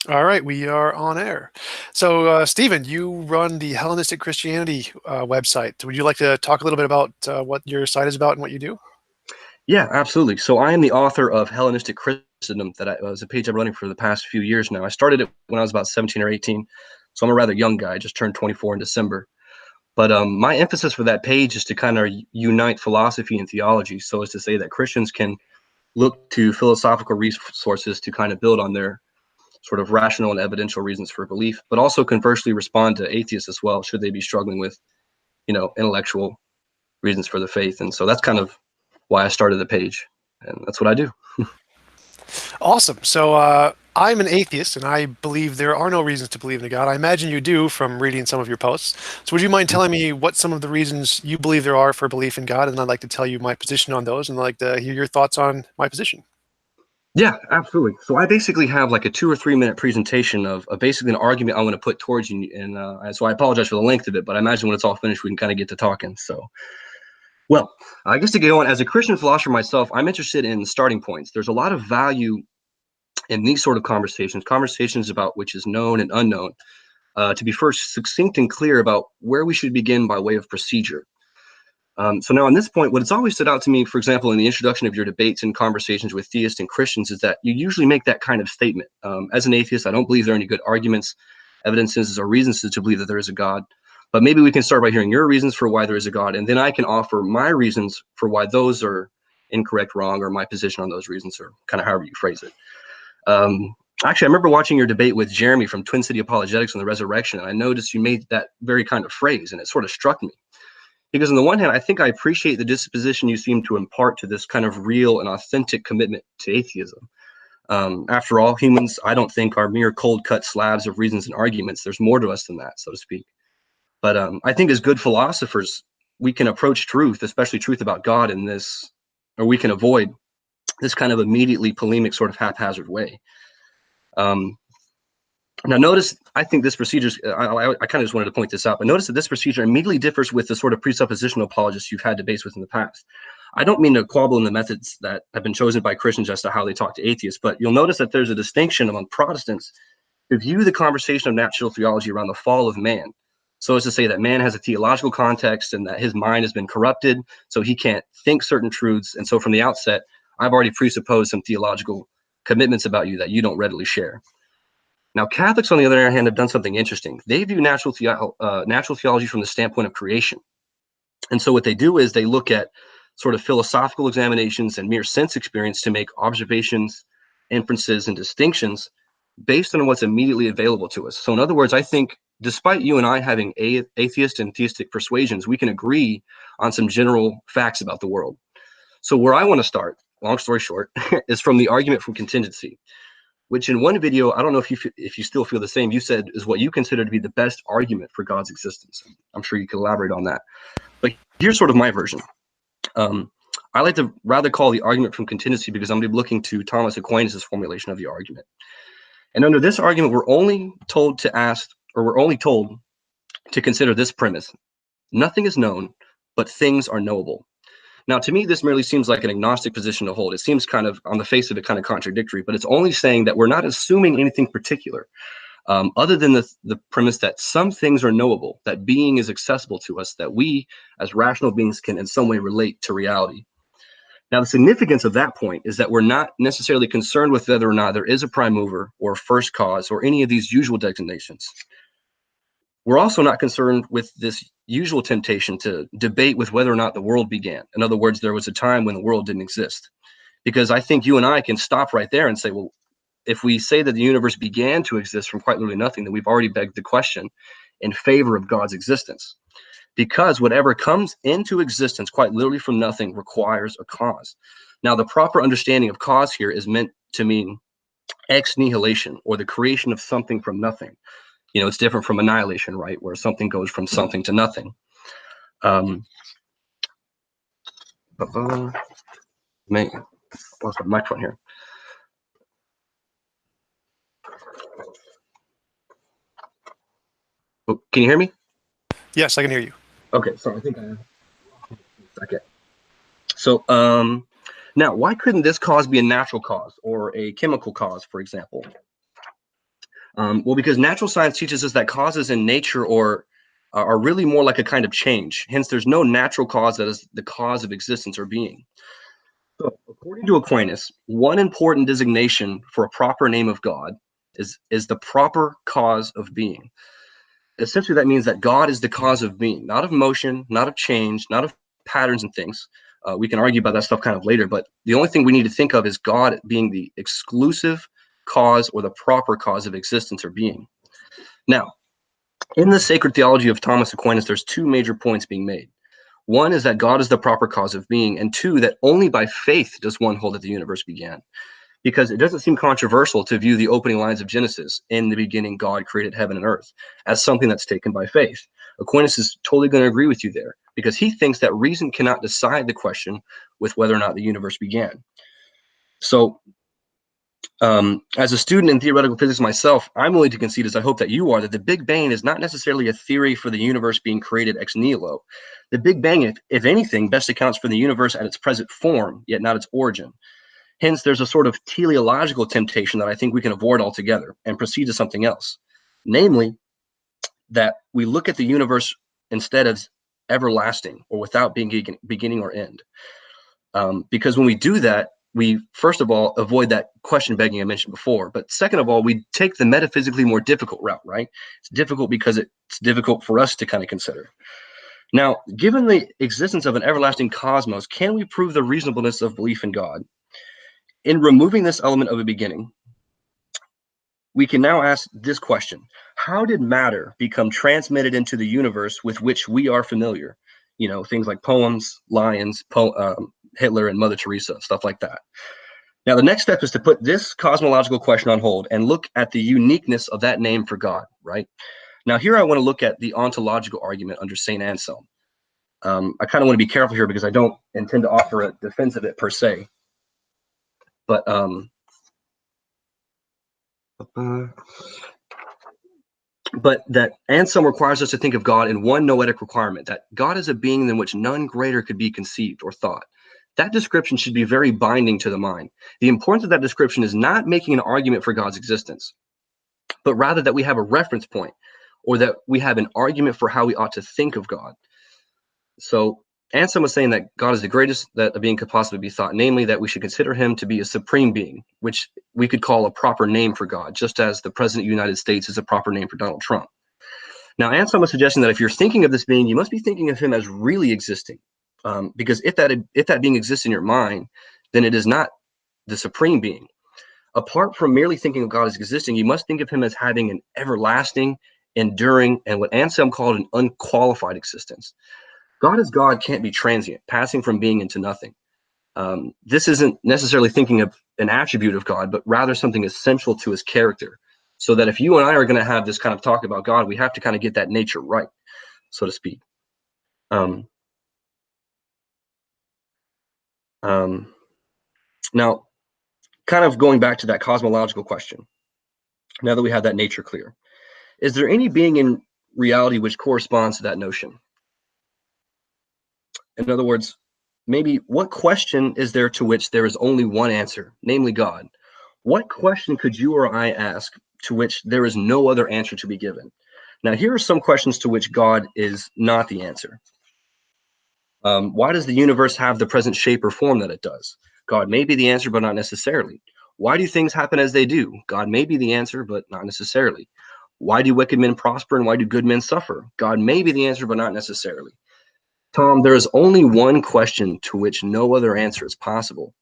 All right, we are on air. So, Stephen, you run the Hellenistic Christianity website. Would you like to talk a little bit about what your site is about and what you do? Yeah, absolutely. So I am the author of Hellenistic Christendom, that was a page I've been running for the past few years now. I started it when I was about 17 or 18, so I'm a rather young guy. I just turned 24 in December. But my emphasis for that page is to kind of unite philosophy and theology, so as to say that Christians can look to philosophical resources to kind of build on their sort of rational and evidential reasons for belief, but also conversely respond to atheists as well, should they be struggling with, intellectual reasons for the faith. And so that's kind of why I started the page, and that's what I do. Awesome. So, I'm an atheist, and I believe there are no reasons to believe in a God. I imagine you do from reading some of your posts. So, would you mind telling me what some of the reasons you believe there are for belief in God? And I'd like to tell you my position on those, and I'd like to hear your thoughts on my position. Yeah, absolutely. So I basically have like a 2 or 3 minute presentation of basically an argument I want to put towards you, and so I apologize for the length of it, but I imagine when it's all finished, we can kind of get to talking. So, well, I guess to get on, as a Christian philosopher myself, I'm interested in starting points. There's a lot of value in these sort of conversations about which is known and unknown, to be first succinct and clear about where we should begin by way of procedure. So now on this point, what has always stood out to me, for example, in the introduction of your debates and conversations with theists and Christians, is that you usually make that kind of statement. As an atheist, I don't believe there are any good arguments, evidences, or reasons to believe that there is a God. But maybe we can start by hearing your reasons for why there is a God, and then I can offer my reasons for why those are incorrect, wrong, or my position on those reasons, or kind of however you phrase it. Actually, I remember watching your debate with Jeremy from Twin City Apologetics on the resurrection, and I noticed you made that very kind of phrase, and it sort of struck me. Because on the one hand, I think I appreciate the disposition you seem to impart to this kind of real and authentic commitment to atheism. After all, humans, I don't think, are mere cold-cut slabs of reasons and arguments. There's more to us than that, so to speak. But I think as good philosophers, we can approach truth, especially truth about God, in this, or we can avoid this kind of immediately polemic, sort of haphazard way. Um, Now, notice, I think this procedure, I kind of just wanted to point this out, but notice that this procedure immediately differs with the sort of presuppositional apologists you've had debates with in the past. I don't mean to quibble in the methods that have been chosen by Christians as to how they talk to atheists, but you'll notice that there's a distinction among Protestants who view the conversation of natural theology around the fall of man, so as to say that man has a theological context and that his mind has been corrupted, so he can't think certain truths. And so from the outset, I've already presupposed some theological commitments about you that you don't readily share. Now, Catholics, on the other hand, have done something interesting. They view natural theology from the standpoint of creation. And so what they do is they look at sort of philosophical examinations and mere sense experience to make observations, inferences, and distinctions based on what's immediately available to us. So in other words, I think despite you and I having atheist and theistic persuasions, we can agree on some general facts about the world. So where I want to start, long story short, is from the argument from contingency, which in one video, I don't know if you still feel the same, you said is what you consider to be the best argument for God's existence. I'm sure you can elaborate on that. But here's sort of my version. I like to rather call the argument from contingency because I'm going to be looking to Thomas Aquinas' formulation of the argument. And under this argument, we're only told to consider this premise: nothing is known, but things are knowable. Now, to me, this merely seems like an agnostic position to hold. It seems kind of, on the face of it, kind of contradictory, but it's only saying that we're not assuming anything particular, other than the premise that some things are knowable, that being is accessible to us, that we, as rational beings, can in some way relate to reality. Now, the significance of that point is that we're not necessarily concerned with whether or not there is a prime mover or first cause or any of these usual designations. We're also not concerned with this usual temptation to debate with whether or not the world began. In other words, there was a time when the world didn't exist. Because I think you and I can stop right there and say, well, if we say that the universe began to exist from quite literally nothing, then we've already begged the question in favor of God's existence. Because whatever comes into existence quite literally from nothing requires a cause. Now, the proper understanding of cause here is meant to mean ex nihilation, or the creation of something from nothing. It's different from annihilation, right, where something goes from something to nothing. Man, lost my microphone here. Oh, can you hear me? Yes, I can hear you. Okay, sorry, I think I have a second. So, now, why couldn't this cause be a natural cause or a chemical cause, for example? Well, because natural science teaches us that causes in nature are really more like a kind of change. Hence, there's no natural cause that is the cause of existence or being. So, according to Aquinas, one important designation for a proper name of God is the proper cause of being. Essentially, that means that God is the cause of being, not of motion, not of change, not of patterns and things. We can argue about that stuff kind of later, but the only thing we need to think of is God being the exclusive cause or the proper cause of existence or being. Now, in the sacred theology of Thomas Aquinas, there's two major points being made. One is that God is the proper cause of being, and two, that only by faith does one hold that the universe began. Because it doesn't seem controversial to view the opening lines of Genesis, in the beginning God created heaven and earth, as something that's taken by faith. Aquinas is totally going to agree with you there, because he thinks that reason cannot decide the question with whether or not the universe began. So, as a student in theoretical physics myself, I'm willing to concede, as I hope that you are, that the Big Bang is not necessarily a theory for the universe being created ex nihilo. The Big Bang, if anything, best accounts for the universe at its present form, yet not its origin. Hence, there's a sort of teleological temptation that I think we can avoid altogether and proceed to something else. Namely, that we look at the universe instead of everlasting or without beginning or end. Because when we do that, we, first of all, avoid that question begging I mentioned before. But second of all, we take the metaphysically more difficult route, right? It's difficult because it's difficult for us to kind of consider. Now, given the existence of an everlasting cosmos, can we prove the reasonableness of belief in God? In removing this element of a beginning, we can now ask this question: how did matter become transmitted into the universe with which we are familiar? You know, things like poems, lions, Hitler and Mother Teresa, stuff like that. Now, the next step is to put this cosmological question on hold and look at the uniqueness of that name for God, right? Now, here I want to look at the ontological argument under St. Anselm. I kind of want to be careful here because I don't intend to offer a defense of it per se. But that Anselm requires us to think of God in one noetic requirement, that God is a being than which none greater could be conceived or thought. That description should be very binding to the mind. The importance of that description is not making an argument for God's existence, but rather that we have a reference point, or that we have an argument for how we ought to think of God. So Anselm was saying that God is the greatest that a being could possibly be thought, namely that we should consider him to be a supreme being, which we could call a proper name for God, just as the President of the United States is a proper name for Donald Trump. Now, Anselm was suggesting that if you're thinking of this being, you must be thinking of him as really existing, because if that being exists in your mind, then it is not the supreme being. Apart from merely thinking of God as existing, you must think of him as having an everlasting, enduring, and what Anselm called an unqualified existence. God as God can't be transient, passing from being into nothing. This isn't necessarily thinking of an attribute of God, but rather something essential to his character. So that if you and I are going to have this kind of talk about God, we have to kind of get that nature right, so to speak. Now, kind of going back to that cosmological question, now that we have that nature clear, is there any being in reality which corresponds to that notion? In other words, maybe what question is there to which there is only one answer, namely God? What question could you or I ask to which there is no other answer to be given? Now, here are some questions to which God is not the answer. Why does the universe have the present shape or form that it does? God may be the answer, but not necessarily. Why do things happen as they do? God may be the answer, but not necessarily. Why do wicked men prosper and why do good men suffer? God may be the answer, but not necessarily. Tom, there is only one question to which no other answer is possible.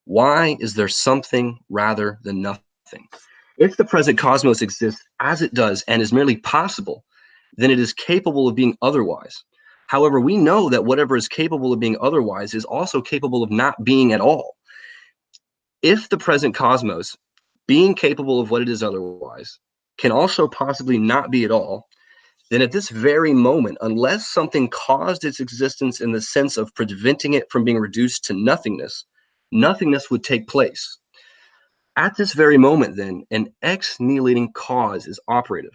Why is there something rather than nothing? If the present cosmos exists as it does and is merely possible, then it is capable of being otherwise. However, we know that whatever is capable of being otherwise is also capable of not being at all. If the present cosmos, being capable of what it is otherwise, can also possibly not be at all, then at this very moment, unless something caused its existence in the sense of preventing it from being reduced to nothingness, nothingness would take place. At this very moment, then, an ex nihilo cause is operative.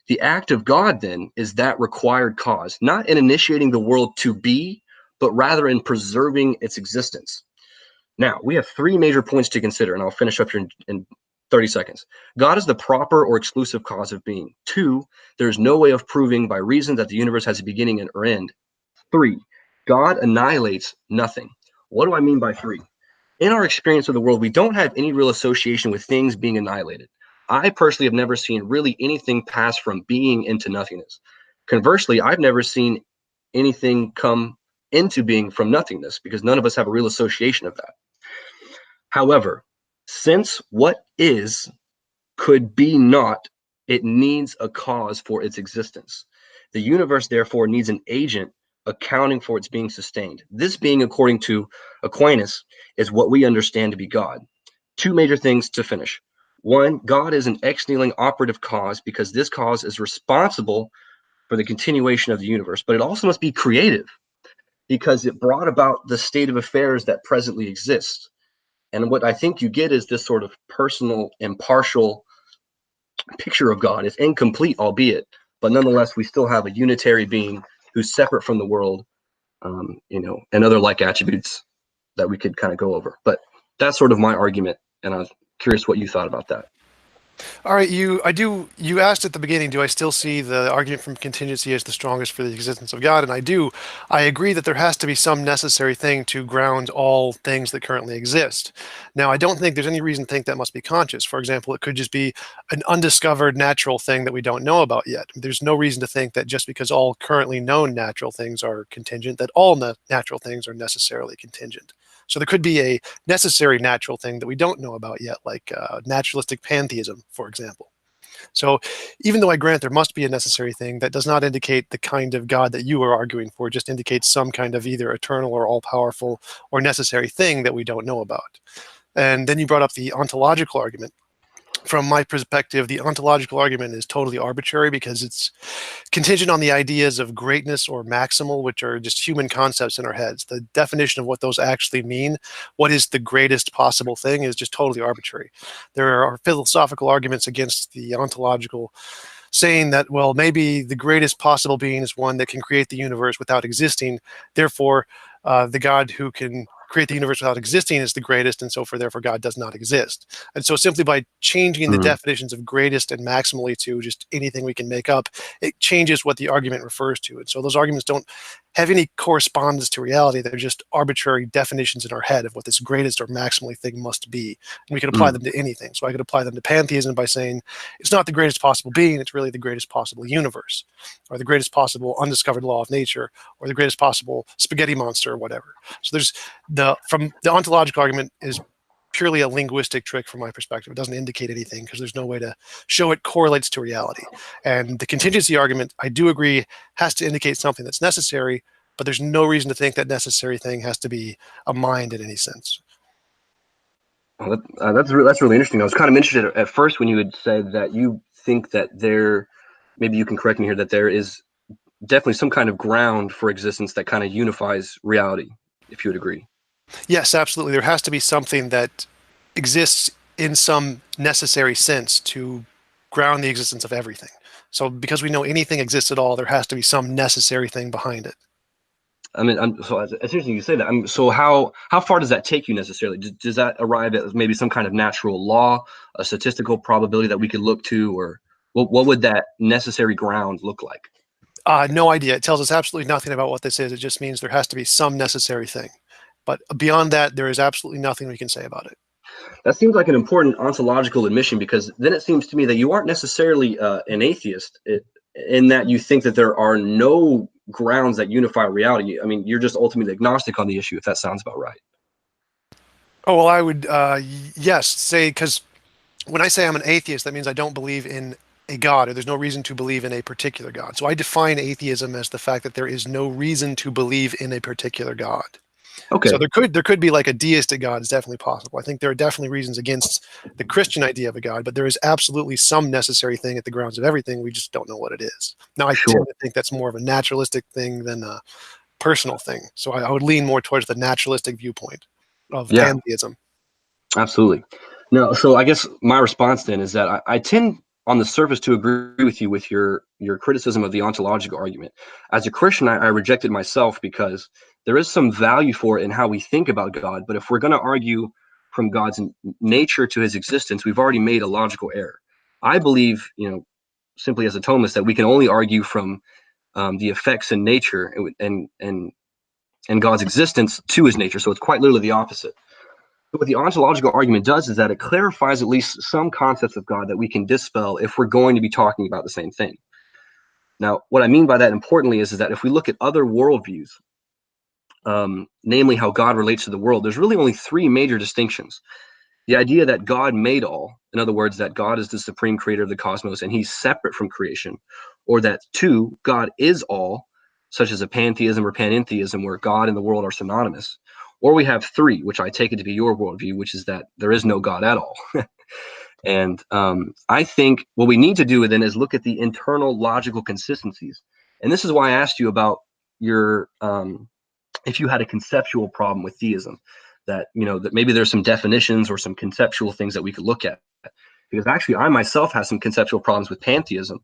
The act of God, then, is that required cause, not in initiating the world to be, but rather in preserving its existence. Now, we have three major points to consider, and I'll finish up here in 30 seconds. God is the proper or exclusive cause of being. 2, there is no way of proving by reason that the universe has a beginning and or end. 3, God annihilates nothing. What do I mean by 3? In our experience of the world, we don't have any real association with things being annihilated. I personally have never seen really anything pass from being into nothingness. Conversely, I've never seen anything come into being from nothingness, because none of us have a real association of that. However, since what is could be not, it needs a cause for its existence. The universe, therefore, needs an agent accounting for its being sustained. This being, according to Aquinas, is what we understand to be God. 2 major things to finish. 1, God is an ex-nihilo operative cause, because this cause is responsible for the continuation of the universe, but it also must be creative, because it brought about the state of affairs that presently exists. And what I think you get is this sort of personal, impartial picture of God. It's incomplete, albeit, but nonetheless, we still have a unitary being who's separate from the world, and other like attributes that we could kind of go over. But that's sort of my argument, and I was curious what you thought about that. All right, you asked at the beginning, do I still see the argument from contingency as the strongest for the existence of God? And I do. I agree that there has to be some necessary thing to ground all things that currently exist. Now, I don't think there's any reason to think that must be conscious. For example, it could just be an undiscovered natural thing that we don't know about yet. There's no reason to think that just because all currently known natural things are contingent, that all natural things are necessarily contingent. So there could be a necessary natural thing that we don't know about yet, like naturalistic pantheism, for example. So even though I grant there must be a necessary thing, that does not indicate the kind of God that you are arguing for. It just indicates some kind of either eternal or all-powerful or necessary thing that we don't know about. And then you brought up the ontological argument. From my perspective, the ontological argument is totally arbitrary because it's contingent on the ideas of greatness or maximal, which are just human concepts in our heads. The definition of what those actually mean, what is the greatest possible thing, is just totally arbitrary. There are philosophical arguments against the ontological, saying that, well, maybe the greatest possible being is one that can create the universe without existing. Therefore, the God who can create the universe without existing is the greatest, and so therefore God does not exist. And so simply by changing the definitions of greatest and maximally to just anything we can make up, it changes what the argument refers to. And so those arguments don't have any correspondence to reality. They're just arbitrary definitions in our head of what this greatest or maximally thing must be. And we can apply them to anything. So I could apply them to pantheism by saying it's not the greatest possible being, it's really the greatest possible universe, or the greatest possible undiscovered law of nature, or the greatest possible spaghetti monster, or whatever. So there's from the ontological argument is purely a linguistic trick from my perspective. It doesn't indicate anything because there's no way to show it correlates to reality. And the contingency argument, I do agree, has to indicate something that's necessary, but there's no reason to think that necessary thing has to be a mind in any sense. Well, that's really interesting. I was kind of interested at first when you had said that you think that maybe you can correct me here, that there is definitely some kind of ground for existence that kind of unifies reality, if you would agree. Yes, absolutely. There has to be something that exists in some necessary sense to ground the existence of everything. So because we know anything exists at all, there has to be some necessary thing behind it. I mean, so it's interesting you say that. So how far does that take you necessarily? Does that arrive at maybe some kind of natural law, a statistical probability that we could look to, or what would that necessary ground look like? No idea. It tells us absolutely nothing about what this is. It just means there has to be some necessary thing. But beyond that, there is absolutely nothing we can say about it. That seems like an important ontological admission, because then it seems to me that you aren't necessarily an atheist in that you think that there are no grounds that unify reality. I mean, you're just ultimately agnostic on the issue, if that sounds about right. Oh, well, I would, yes, say, because when I say I'm an atheist, that means I don't believe in a God, or there's no reason to believe in a particular God. So I define atheism as the fact that there is no reason to believe in a particular God. Okay. So there could be like a deistic God is definitely possible. I think there are definitely reasons against the Christian idea of a God, but there is absolutely some necessary thing at the grounds of everything. We just don't know what it is. Now, I tend to think that's more of a naturalistic thing than a personal thing. So I would lean more towards the naturalistic viewpoint of pantheism. Absolutely. No, so I guess my response then is that I tend on the surface to agree with you with your criticism of the ontological argument. As a Christian, I reject it myself because there is some value for it in how we think about God. But if we're going to argue from God's nature to his existence, we've already made a logical error. I believe, simply as a Thomist, that we can only argue from the effects in nature and God's existence to his nature. So it's quite literally the opposite. But what the ontological argument does is that it clarifies at least some concepts of God that we can dispel if we're going to be talking about the same thing. Now, what I mean by that importantly is that if we look at other worldviews, namely how God relates to the world, there's really only three major distinctions. The idea that God made all, in other words, that God is the supreme creator of the cosmos and he's separate from creation, or that two, God is all, such as a pantheism or panentheism where God and the world are synonymous. Or we have three, which I take it to be your worldview, which is that there is no God at all. And I think what we need to do then is look at the internal logical consistencies. And this is why I asked you about your, if you had a conceptual problem with theism, that, that maybe there's some definitions or some conceptual things that we could look at. Because actually I myself have some conceptual problems with pantheism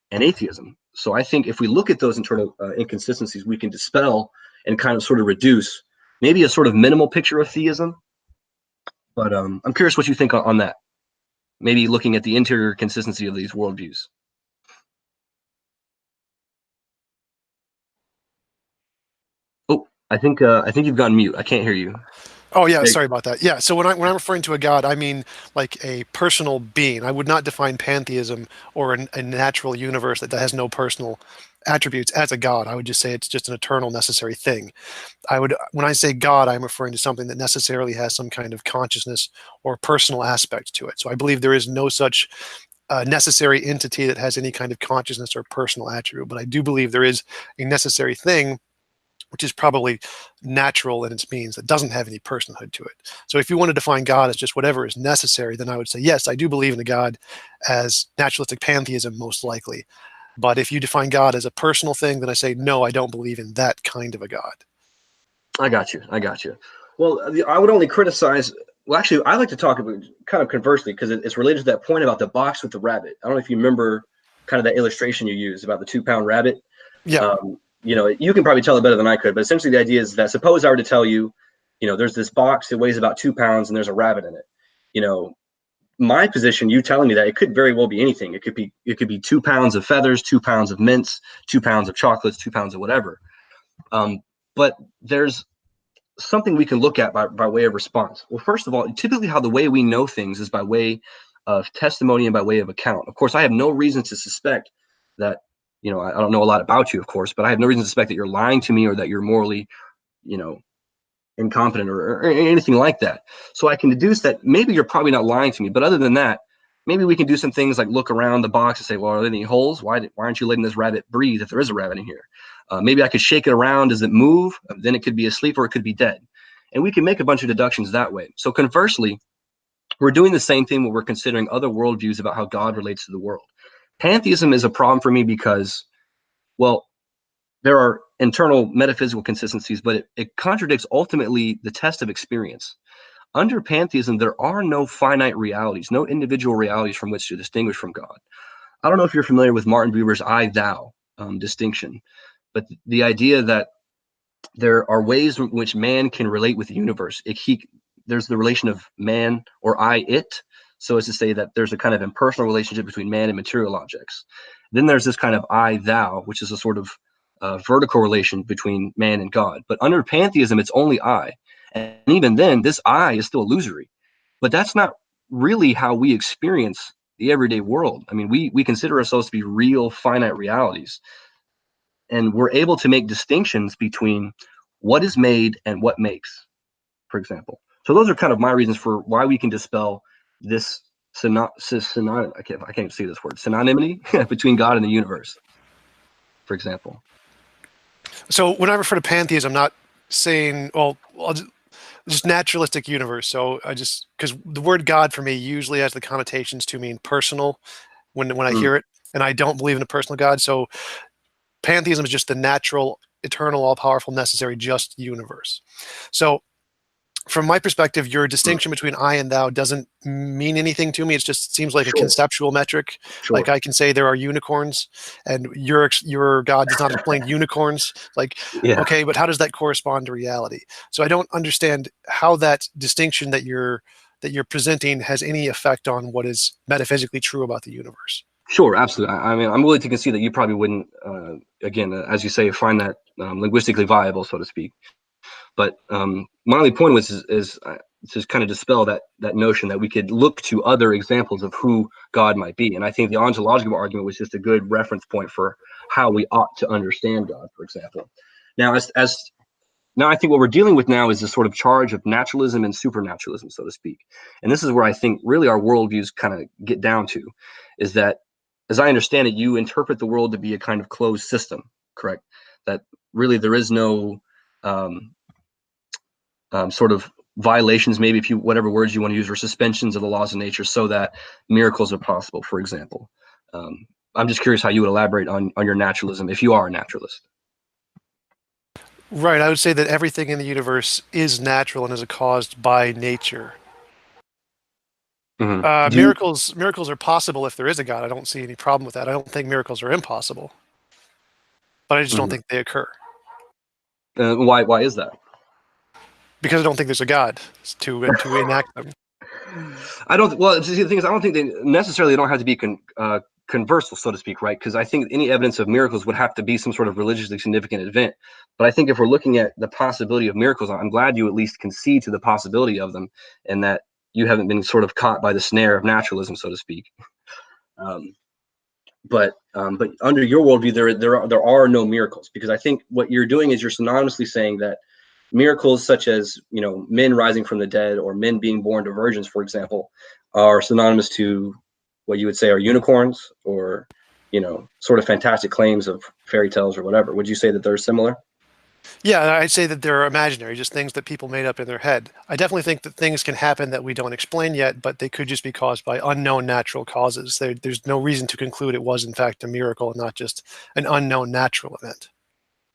and atheism. So I think if we look at those internal inconsistencies, we can dispel and kind of sort of reduce maybe a sort of minimal picture of theism. But I'm curious what you think on that. Maybe looking at the interior consistency of these worldviews. Oh, I think you've gone mute. I can't hear you. Oh yeah, sorry about that. Yeah, so when I'm referring to a God, I mean like a personal being. I would not define pantheism or a natural universe that has no personal attributes as a God. I would just say it's just an eternal necessary thing. When I say God, I'm referring to something that necessarily has some kind of consciousness or personal aspect to it. So I believe there is no such necessary entity that has any kind of consciousness or personal attribute. But I do believe there is a necessary thing which is probably natural in its means, that doesn't have any personhood to it. So if you want to define God as just whatever is necessary, then I would say, yes, I do believe in a God as naturalistic pantheism, most likely. But if you define God as a personal thing, then I say, no, I don't believe in that kind of a God. I got you. Well, I would only criticize, well, actually, I like to talk about kind of conversely, because it's related to that point about the box with the rabbit. I don't know if you remember kind of that illustration you used about the 2-pound rabbit. Yeah. You can probably tell it better than I could, but essentially the idea is that suppose I were to tell you, there's this box that weighs about 2 pounds and there's a rabbit in it. My position, you telling me that it could very well be anything. It could be 2 pounds of feathers, 2 pounds of mints, 2 pounds of chocolates, 2 pounds of whatever. But there's something we can look at by way of response. Well, first of all, typically how the way we know things is by way of testimony and by way of account. Of course, I have no reason to suspect that, I don't know a lot about you, of course, but I have no reason to suspect that you're lying to me or that you're morally, incompetent or anything like that. So I can deduce that maybe you're probably not lying to me. But other than that, maybe we can do some things like look around the box and say, well, are there any holes? Why aren't you letting this rabbit breathe if there is a rabbit in here? Maybe I could shake it around. Does it move? Then it could be asleep or it could be dead. And we can make a bunch of deductions that way. So conversely, we're doing the same thing when we're considering other worldviews about how God relates to the world. Pantheism is a problem for me because, well, there are internal metaphysical consistencies, but it contradicts ultimately the test of experience. Under pantheism, there are no finite realities, no individual realities from which to distinguish from God. I don't know if you're familiar with Martin Buber's I-thou distinction, but the idea that there are ways in which man can relate with the universe. There's the relation of man or I-it, so as to say that there's a kind of impersonal relationship between man and material objects. Then there's this kind of I-thou, which is a sort of vertical relation between man and God. But under pantheism, it's only I. And even then, this I is still illusory. But that's not really how we experience the everyday world. I mean, we consider ourselves to be real, finite realities. And we're able to make distinctions between what is made and what makes, for example. So those are kind of my reasons for why we can dispel this I can't see this word, synonymity between God and the universe, for example. So when I refer to pantheism, I'm not saying, well, just naturalistic universe. So because the word God for me usually has the connotations to mean personal when I hear it, and I don't believe in a personal God. So pantheism is just the natural, eternal, all-powerful, necessary, just universe. So from my perspective, your distinction between I and thou doesn't mean anything to me. It just seems like a conceptual metric. Sure. Like I can say there are unicorns, and your God does not explain unicorns. Like, Yeah. okay, but how does that correspond to reality? So I don't understand how that distinction that you're that you're presenting has any effect on what is metaphysically true about the universe. Sure, absolutely. I mean, I'm willing to concede that you probably wouldn't, again, as you say, find that linguistically viable, so to speak. But my only point was is to kind of dispel that notion that we could look to other examples of who God might be. And I think the ontological argument was just a good reference point for how we ought to understand God, for example. Now, now I think what we're dealing with now is this sort of charge of naturalism and supernaturalism, so to speak. And this is where I think really our worldviews kind of get down to, is that, as I understand it, you interpret the world to be a kind of closed system, correct? That really there is no sort of violations, maybe if you whatever words you want to use, or suspensions of the laws of nature, so that miracles are possible, for example. I'm just curious how you would elaborate on your naturalism if you are a naturalist. Right. I would say that everything in the universe is natural and is caused by nature. Mm-hmm. Miracles are possible if there is a God. I don't see any problem with that. I don't think miracles are impossible, but I just don't Mm-hmm. think they occur Why is that? because I don't think there's a God to enact them. I don't. Well, the thing is, I don't think they necessarily don't have to be conversal, so to speak, right? Because I think any evidence of miracles would have to be some sort of religiously significant event. But I think if we're looking at the possibility of miracles, I'm glad you at least concede to the possibility of them, and that you haven't been sort of caught by the snare of naturalism, so to speak. But under your worldview, there are no miracles, because I think what you're doing is you're synonymously saying that miracles such as, you know, men rising from the dead or men being born to virgins, for example, are synonymous to what you would say are unicorns, or, you know, sort of fantastic claims of fairy tales or whatever. Would you say that they're similar? Yeah, I'd say that they're imaginary, just things that people made up in their head. I definitely think that things can happen that we don't explain yet, but they could just be caused by unknown natural causes. There's no reason to conclude it was, in fact, a miracle and not just an unknown natural event.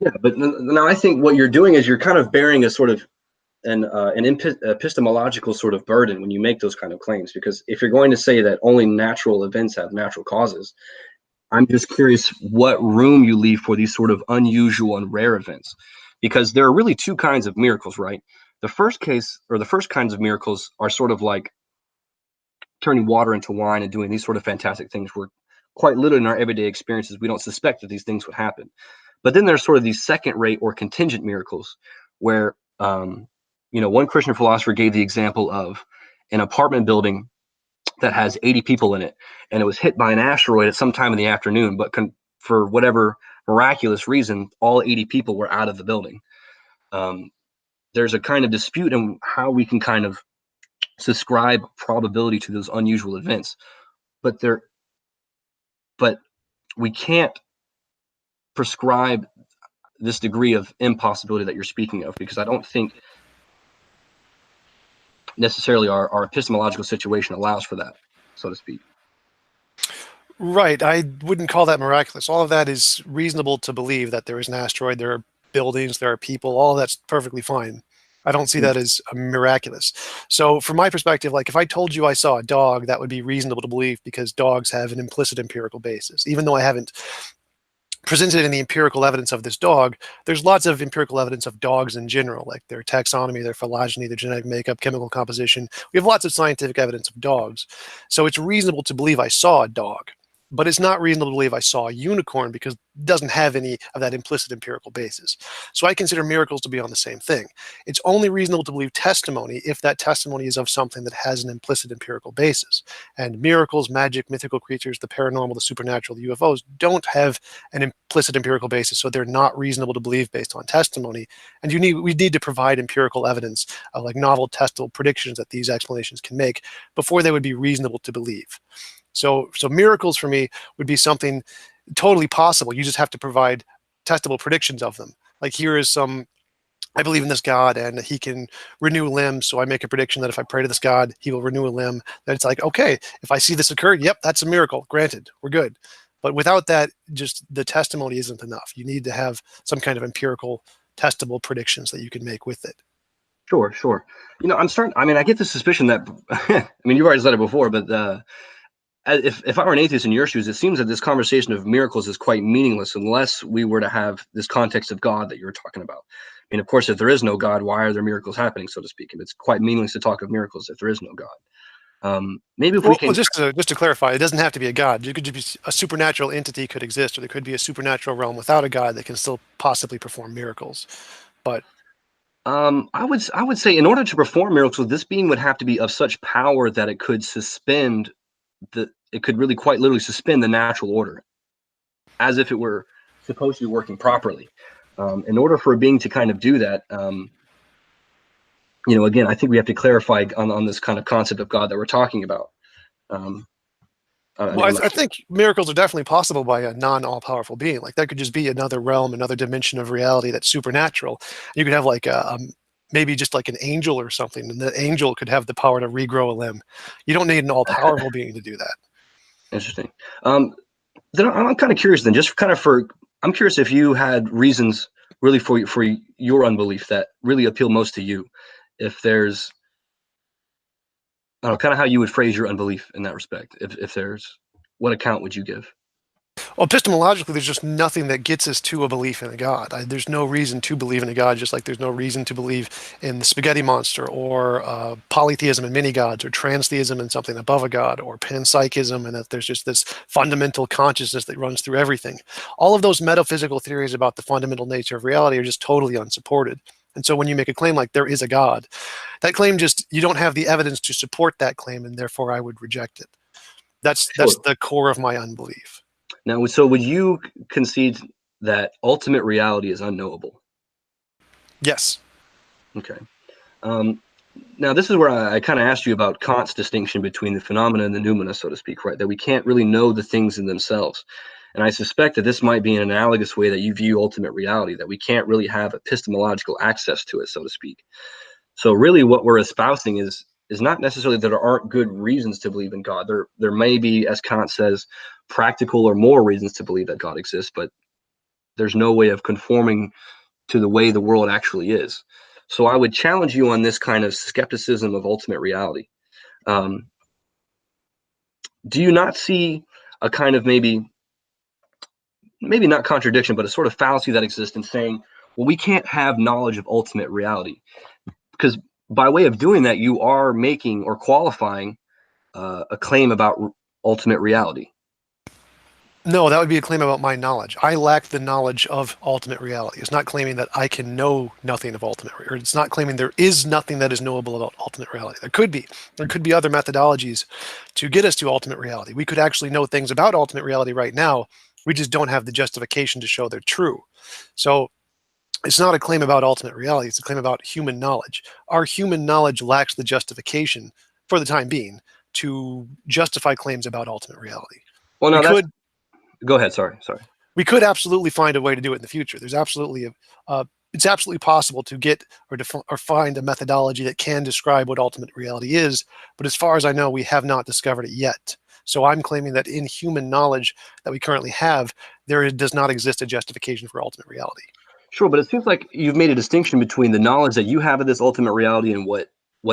Yeah, but now I think what you're doing is you're kind of bearing a sort of an epistemological sort of burden when you make those kind of claims, because if you're going to say that only natural events have natural causes, I'm just curious what room you leave for these sort of unusual and rare events, because there are really two kinds of miracles, right? The first case, or the first kinds of miracles, are sort of like turning water into wine and doing these sort of fantastic things where quite literally in our everyday experiences we don't suspect that these things would happen. But then there's sort of these second rate or contingent miracles where you know, one Christian philosopher gave the example of an apartment building that has 80 people in it, and it was hit by an asteroid at some time in the afternoon, but for whatever miraculous reason, all 80 people were out of the building. There's a kind of dispute in how we can kind of subscribe probability to those unusual events, but we can't prescribe this degree of impossibility that you're speaking of, because I don't think necessarily our epistemological situation allows for that, so to speak. Right. I wouldn't call that miraculous. All of that is reasonable to believe, that there is an asteroid, there are buildings, there are people, all of that's perfectly fine. I don't see that as miraculous. So from my perspective, like if I told you I saw a dog, that would be reasonable to believe because dogs have an implicit empirical basis. Even though I haven't presented any empirical evidence of this dog, there's lots of empirical evidence of dogs in general, like their taxonomy, their phylogeny, their genetic makeup, chemical composition. We have lots of scientific evidence of dogs. So it's reasonable to believe I saw a dog. But it's not reasonable to believe I saw a unicorn because it doesn't have any of that implicit empirical basis. So I consider miracles to be on the same thing. It's only reasonable to believe testimony if that testimony is of something that has an implicit empirical basis. And miracles, magic, mythical creatures, the paranormal, the supernatural, the UFOs don't have an implicit empirical basis, so they're not reasonable to believe based on testimony. And we need to provide empirical evidence of like novel testable predictions that these explanations can make before they would be reasonable to believe. So miracles for me would be something totally possible. You just have to provide testable predictions of them. Like here is I believe in this God and he can renew limbs. So I make a prediction that if I pray to this God, he will renew a limb. Then it's like, okay, if I see this occur, yep, that's a miracle. Granted, we're good. But without that, just the testimony isn't enough. You need to have some kind of empirical testable predictions that you can make with it. Sure. You know, I mean, I get the suspicion that, I mean, you've already said it before, but if I were an atheist in your shoes, it seems that this conversation of miracles is quite meaningless unless we were to have this context of God that you were talking about. mean, of course, if there is no God, why are there miracles happening, so to speak? And it's quite meaningless to talk of miracles if there is no God. Maybe if we Well, can. just to clarify, it doesn't have to be a god. It could just be a supernatural entity could exist, or there could be a supernatural realm without a god that can still possibly perform miracles. But I would say in order to perform miracles, this being would have to be of such power that it could suspend it could really quite literally suspend the natural order, as if it were supposed to be working properly. In order for a being to kind of do that, again, I think we have to clarify on this kind of concept of God that we're talking about. Um, well, I think miracles are definitely possible by a non-all-powerful being. Like that could just be another realm, another dimension of reality that's supernatural. You could have like maybe just like an angel or something, and the angel could have the power to regrow a limb. You don't need an all-powerful being to do that. Interesting. Then I'm kind of curious. Then, just kind of I'm curious if you had reasons really for your unbelief that really appeal most to you. If there's, I don't know, kind of how you would phrase your unbelief in that respect. If there's, what account would you give? Well, epistemologically, there's just nothing that gets us to a belief in a God. There's no reason to believe in a God, just like there's no reason to believe in the spaghetti monster, or polytheism and many gods, or transtheism and something above a God, or panpsychism, and that there's just this fundamental consciousness that runs through everything. All of those metaphysical theories about the fundamental nature of reality are just totally unsupported. And so when you make a claim like there is a God, that claim you don't have the evidence to support that claim, and therefore I would reject it. That's the core of my unbelief. Now, so would you concede that ultimate reality is unknowable? Yes. Okay. Now, this is where I kind of asked you about Kant's distinction between the phenomena and the noumena, so to speak, right? That we can't really know the things in themselves. And I suspect that this might be an analogous way that you view ultimate reality, that we can't really have epistemological access to it, so to speak. So really what we're espousing is not necessarily that there aren't good reasons to believe in God. There may be, as Kant says, practical or moral reasons to believe that God exists, but there's no way of conforming to the way the world actually is. So I would challenge you on this kind of skepticism of ultimate reality. Do you not see a kind of maybe not contradiction, but a sort of fallacy that exists in saying, well, we can't have knowledge of ultimate reality? Because by way of doing that, you are making or qualifying a claim about ultimate reality. No, that would be a claim about my knowledge. I lack the knowledge of ultimate reality. It's not claiming that I can know nothing of ultimate reality, or it's not claiming there is nothing that is knowable about ultimate reality. There could be. There could be other methodologies to get us to ultimate reality. We could actually know things about ultimate reality right now. We just don't have the justification to show they're true. So it's not a claim about ultimate reality. It's a claim about human knowledge. Our human knowledge lacks the justification, for the time being, to justify claims about ultimate reality. Well, We no, could go ahead. Sorry. we could absolutely find a way to do it in the future. There's absolutely it's absolutely possible to get or find a methodology that can describe what ultimate reality is. But as far as I know, we have not discovered it yet. So I'm claiming that in human knowledge that we currently have, there does not exist a justification for ultimate reality. Sure, but it seems like you've made a distinction between the knowledge that you have of this ultimate reality and what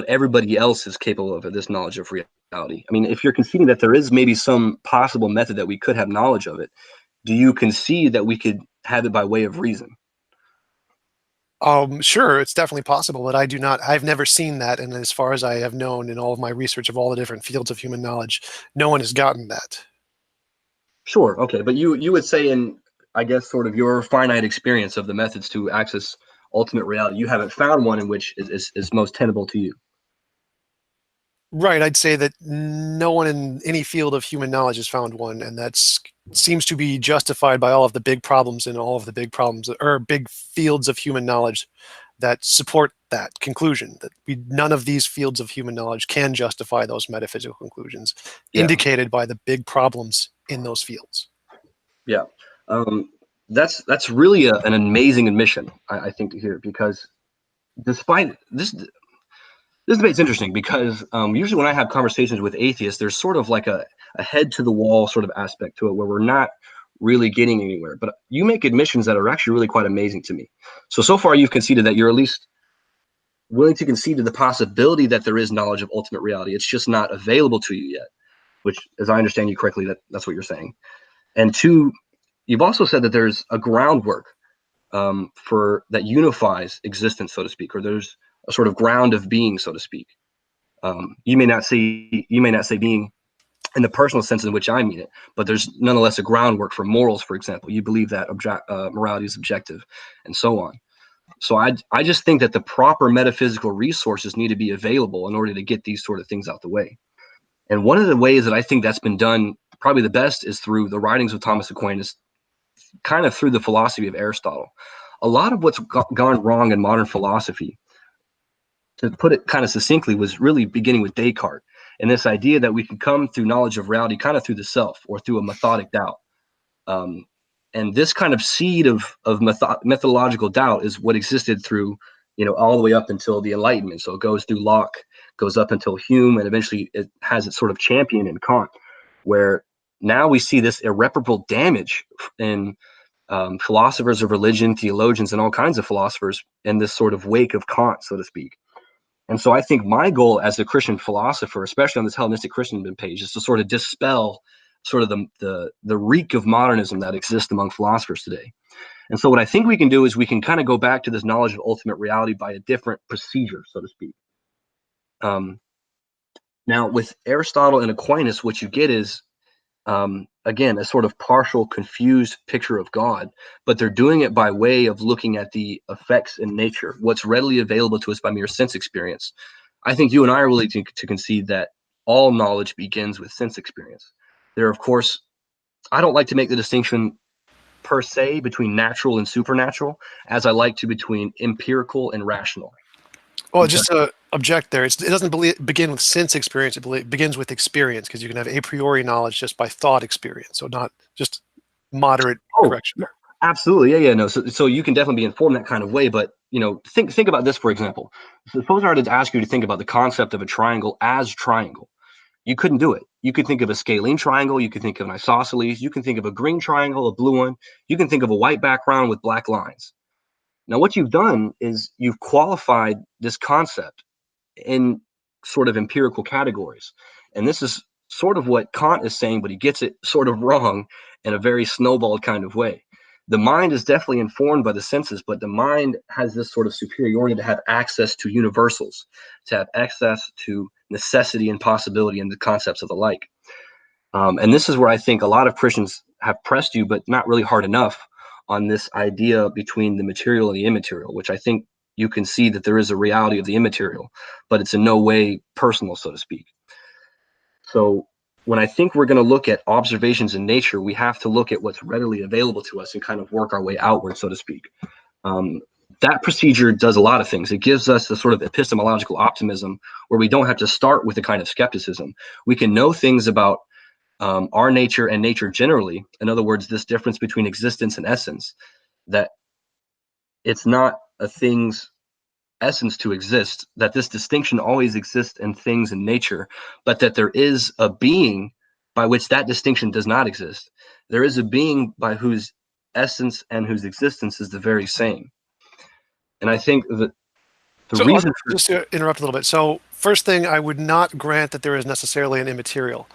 everybody else is capable of this knowledge of reality. I mean, if you're conceding that there is maybe some possible method that we could have knowledge of it, do you concede that we could have it by way of reason? Sure, it's definitely possible, but I've never seen that. And as far as I have known in all of my research of all the different fields of human knowledge, no one has gotten that. Sure. Okay. But you would say, in, I guess, sort of your finite experience of the methods to access ultimate reality, you haven't found one in which is most tenable to you. Right, I'd say that no one in any field of human knowledge has found one, and that seems to be justified by all of the big problems and all of the big problems or big fields of human knowledge that support that conclusion. That none of these fields of human knowledge can justify those metaphysical conclusions, indicated by the big problems in those fields. Yeah, that's really an amazing admission, I think, to hear, because despite this debate's interesting because usually when I have conversations with atheists, there's sort of like a head to the wall sort of aspect to it where we're not really getting anywhere. But you make admissions that are actually really quite amazing to me. So far you've conceded that you're at least willing to concede to the possibility that there is knowledge of ultimate reality. It's just not available to you yet, which, as I understand you correctly, that's what you're saying. And two, you've also said that there's a groundwork for that unifies existence, so to speak, or there's a sort of ground of being, so to speak. You may not say being in the personal sense in which I mean it, but there's nonetheless a groundwork for morals, for example. You believe that morality is objective, and so on. So I just think that the proper metaphysical resources need to be available in order to get these sort of things out the way. And one of the ways that I think that's been done probably the best is through the writings of Thomas Aquinas, kind of through the philosophy of Aristotle. A lot of what's gone wrong in modern philosophy, to put it kind of succinctly, was really beginning with Descartes and this idea that we can come through knowledge of reality kind of through the self or through a methodic doubt. And this kind of seed of methodological doubt is what existed through, all the way up until the Enlightenment. So it goes through Locke, goes up until Hume, and eventually it has its sort of champion in Kant, where now we see this irreparable damage in philosophers of religion, theologians, and all kinds of philosophers in this sort of wake of Kant, so to speak. And so I think my goal as a Christian philosopher, especially on this Hellenistic Christendom page, is to sort of dispel sort of the reek of modernism that exists among philosophers today. And so what I think we can do is we can kind of go back to this knowledge of ultimate reality by a different procedure, so to speak. Now, with Aristotle and Aquinas, what you get is, again, a sort of partial, confused picture of God, but they're doing it by way of looking at the effects in nature, what's readily available to us by mere sense experience. I think you and I are willing to concede that all knowledge begins with sense experience. There, of course, I don't like to make the distinction per se between natural and supernatural, as I like to between empirical and rational. Well, just to object there, it doesn't begin with sense experience. It begins with experience, because you can have a priori knowledge just by thought experience, so not just moderate correction. Absolutely, yeah, no. So you can definitely be informed that kind of way, but think about this, for example. Suppose I were to ask you to think about the concept of a triangle as triangle. You couldn't do it. You could think of a scalene triangle. You could think of an isosceles. You can think of a green triangle, a blue one. You can think of a white background with black lines. Now, what you've done is you've qualified this concept in sort of empirical categories. And this is sort of what Kant is saying, but he gets it sort of wrong in a very snowballed kind of way. The mind is definitely informed by the senses, but the mind has this sort of superiority to have access to universals, to have access to necessity and possibility and the concepts of the like. And this is where I think a lot of Christians have pressed you, but not really hard enough, on this idea between the material and the immaterial, which I think you can see that there is a reality of the immaterial, but it's in no way personal, so to speak. So when I think we're going to look at observations in nature, we have to look at what's readily available to us and kind of work our way outward, so to speak. That procedure does a lot of things. It gives us a sort of epistemological optimism where we don't have to start with a kind of skepticism. We can know things about our nature and nature generally. In other words, this difference between existence and essence, that it's not a thing's essence to exist, that this distinction always exists in things in nature, but that there is a being by which that distinction does not exist. There is a being by whose essence and whose existence is the very same. And I think that the reason for... Just to interrupt a little bit. So first thing, I would not grant that there is necessarily an immaterial.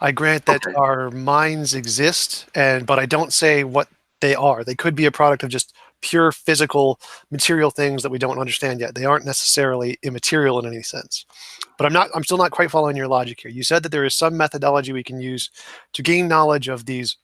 I grant that our minds exist, but I don't say what they are. They could be a product of just pure physical material things that we don't understand yet. They aren't necessarily immaterial in any sense. But I'm still not quite following your logic here. You said that there is some methodology we can use to gain knowledge of these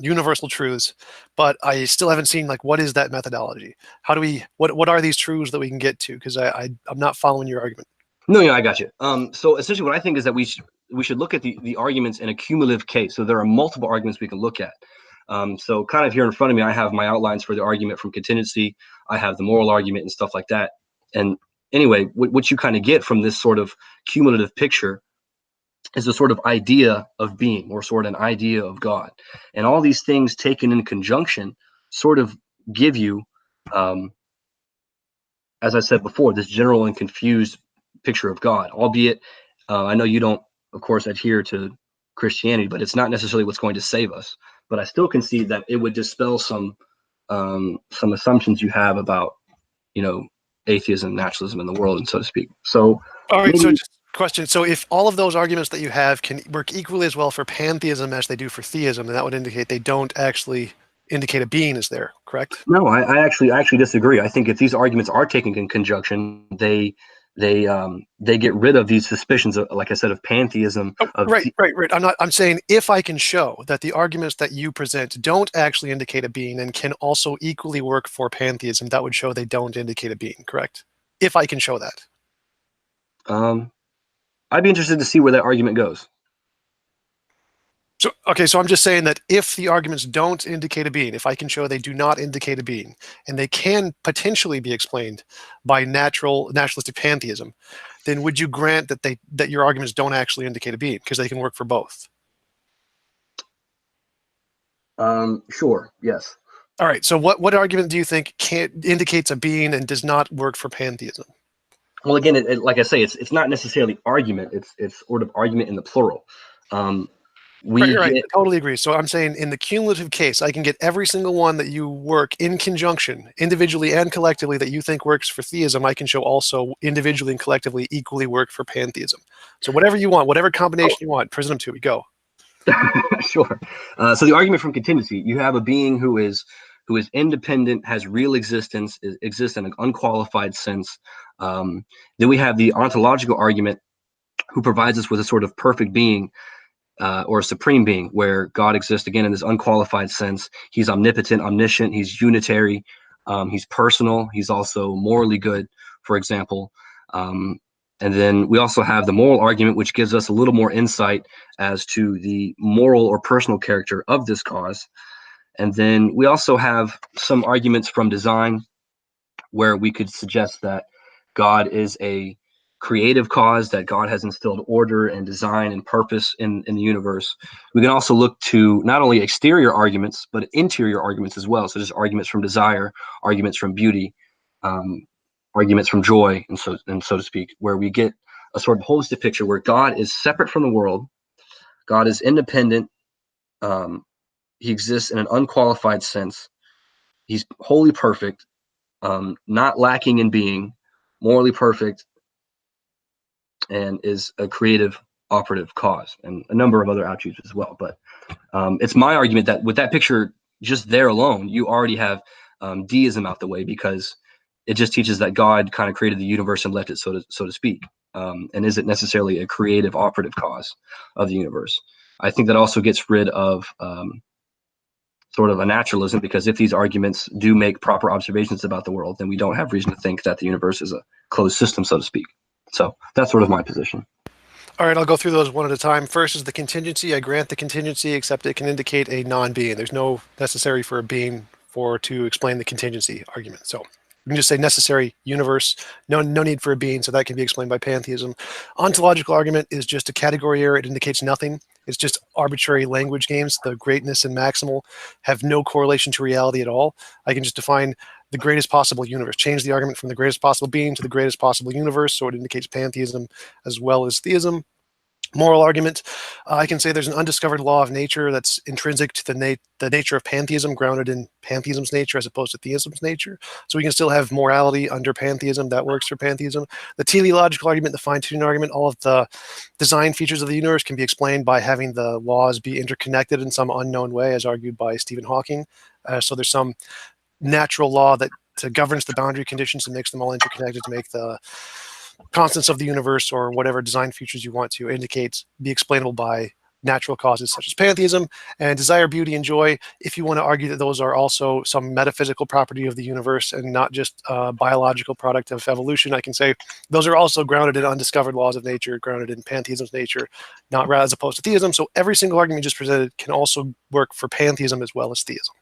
universal truths, but I still haven't seen, like, what is that methodology? How do we, what are these truths that we can get to? Because I'm not following your argument. No, I got you. So essentially what I think is that we should look at the arguments in a cumulative case. So there are multiple arguments we can look at. So kind of here in front of me, I have my outlines for the argument from contingency. I have the moral argument and stuff like that. And anyway, what you kind of get from this sort of cumulative picture is a sort of idea of being, or sort of an idea of God. And all these things taken in conjunction sort of give you, as I said before, this general and confused picture of God, albeit I know you don't, of course, adhere to Christianity, but it's not necessarily what's going to save us. But I still concede that it would dispel some assumptions you have about, atheism, naturalism in the world, and so to speak. So, all right. So just question. So if all of those arguments that you have can work equally as well for pantheism as they do for theism, then that would indicate they don't actually indicate a being is there, correct? No, I actually disagree. I think if these arguments are taken in conjunction, they get rid of these suspicions of, like I said, of pantheism. Oh, right. I'm saying if I can show that the arguments that you present don't actually indicate a being and can also equally work for pantheism, that would show they don't indicate a being, correct? If I can show that. I'd be interested to see where that argument goes. So, okay, so I'm just saying that if the arguments don't indicate a being, if I can show they do not indicate a being, and they can potentially be explained by naturalistic pantheism, then would you grant that your arguments don't actually indicate a being because they can work for both? Sure. Yes. All right. So what argument do you think indicates a being and does not work for pantheism? Well, again, like I say, it's not necessarily argument. It's sort of argument in the plural. Right. I totally agree. So I'm saying in the cumulative case, I can get every single one that you work in conjunction, individually and collectively, that you think works for theism. I can show also individually and collectively equally work for pantheism. So whatever you want, whatever combination you want, present them to me. Go. Sure. So the argument from contingency, you have a being who is independent, has real existence, exists in an unqualified sense. Then we have the ontological argument, who provides us with a sort of perfect being, or a supreme being, where God exists again in this unqualified sense. He's omnipotent, omniscient, he's unitary, he's personal, he's also morally good, for example. And then we also have the moral argument, which gives us a little more insight as to the moral or personal character of this cause. And then we also have some arguments from design, where we could suggest that God is a creative cause, that God has instilled order and design and purpose in the universe. We can also look to not only exterior arguments, but interior arguments as well. So there's arguments from desire, arguments from beauty, arguments from joy, and so to speak, where we get a sort of holistic picture where God is separate from the world, God is independent, he exists in an unqualified sense, he's wholly perfect, not lacking in being, morally perfect, and is a creative operative cause, and a number of other attributes as well. But it's my argument that with that picture just there alone, you already have deism out the way, because it just teaches that God kind of created the universe and left it, so to speak, and isn't necessarily a creative operative cause of the universe. I think that also gets rid of sort of a naturalism, because if these arguments do make proper observations about the world, then we don't have reason to think that the universe is a closed system, so to speak. So that's sort of my position. All right, I'll go through those one at a time. First is the contingency. I grant the contingency, except it can indicate a non-being. There's no necessary for a being to explain the contingency argument. So we can just say necessary universe, no need for a being, so that can be explained by pantheism. Ontological argument is just a category error. It indicates nothing. It's just arbitrary language games. The greatness and maximal have no correlation to reality at all. I can just define the greatest possible universe, change the argument from the greatest possible being to the greatest possible universe, so it indicates pantheism as well as theism. Moral argument, I can say there's an undiscovered law of nature that's intrinsic to the nature of pantheism, grounded in pantheism's nature as opposed to theism's nature. So we can still have morality under pantheism that works for pantheism. The teleological argument, the fine-tuning argument, all of the design features of the universe can be explained by having the laws be interconnected in some unknown way, as argued by Stephen Hawking. So there's some natural law that governs the boundary conditions and makes them all interconnected to make the constants of the universe, or whatever design features you want to indicate, be explainable by natural causes such as pantheism. And desire, beauty, and joy, if you want to argue that those are also some metaphysical property of the universe and not just a biological product of evolution, I can say those are also grounded in undiscovered laws of nature, grounded in pantheism's nature, not as opposed to theism. So every single argument you just presented can also work for pantheism as well as theism.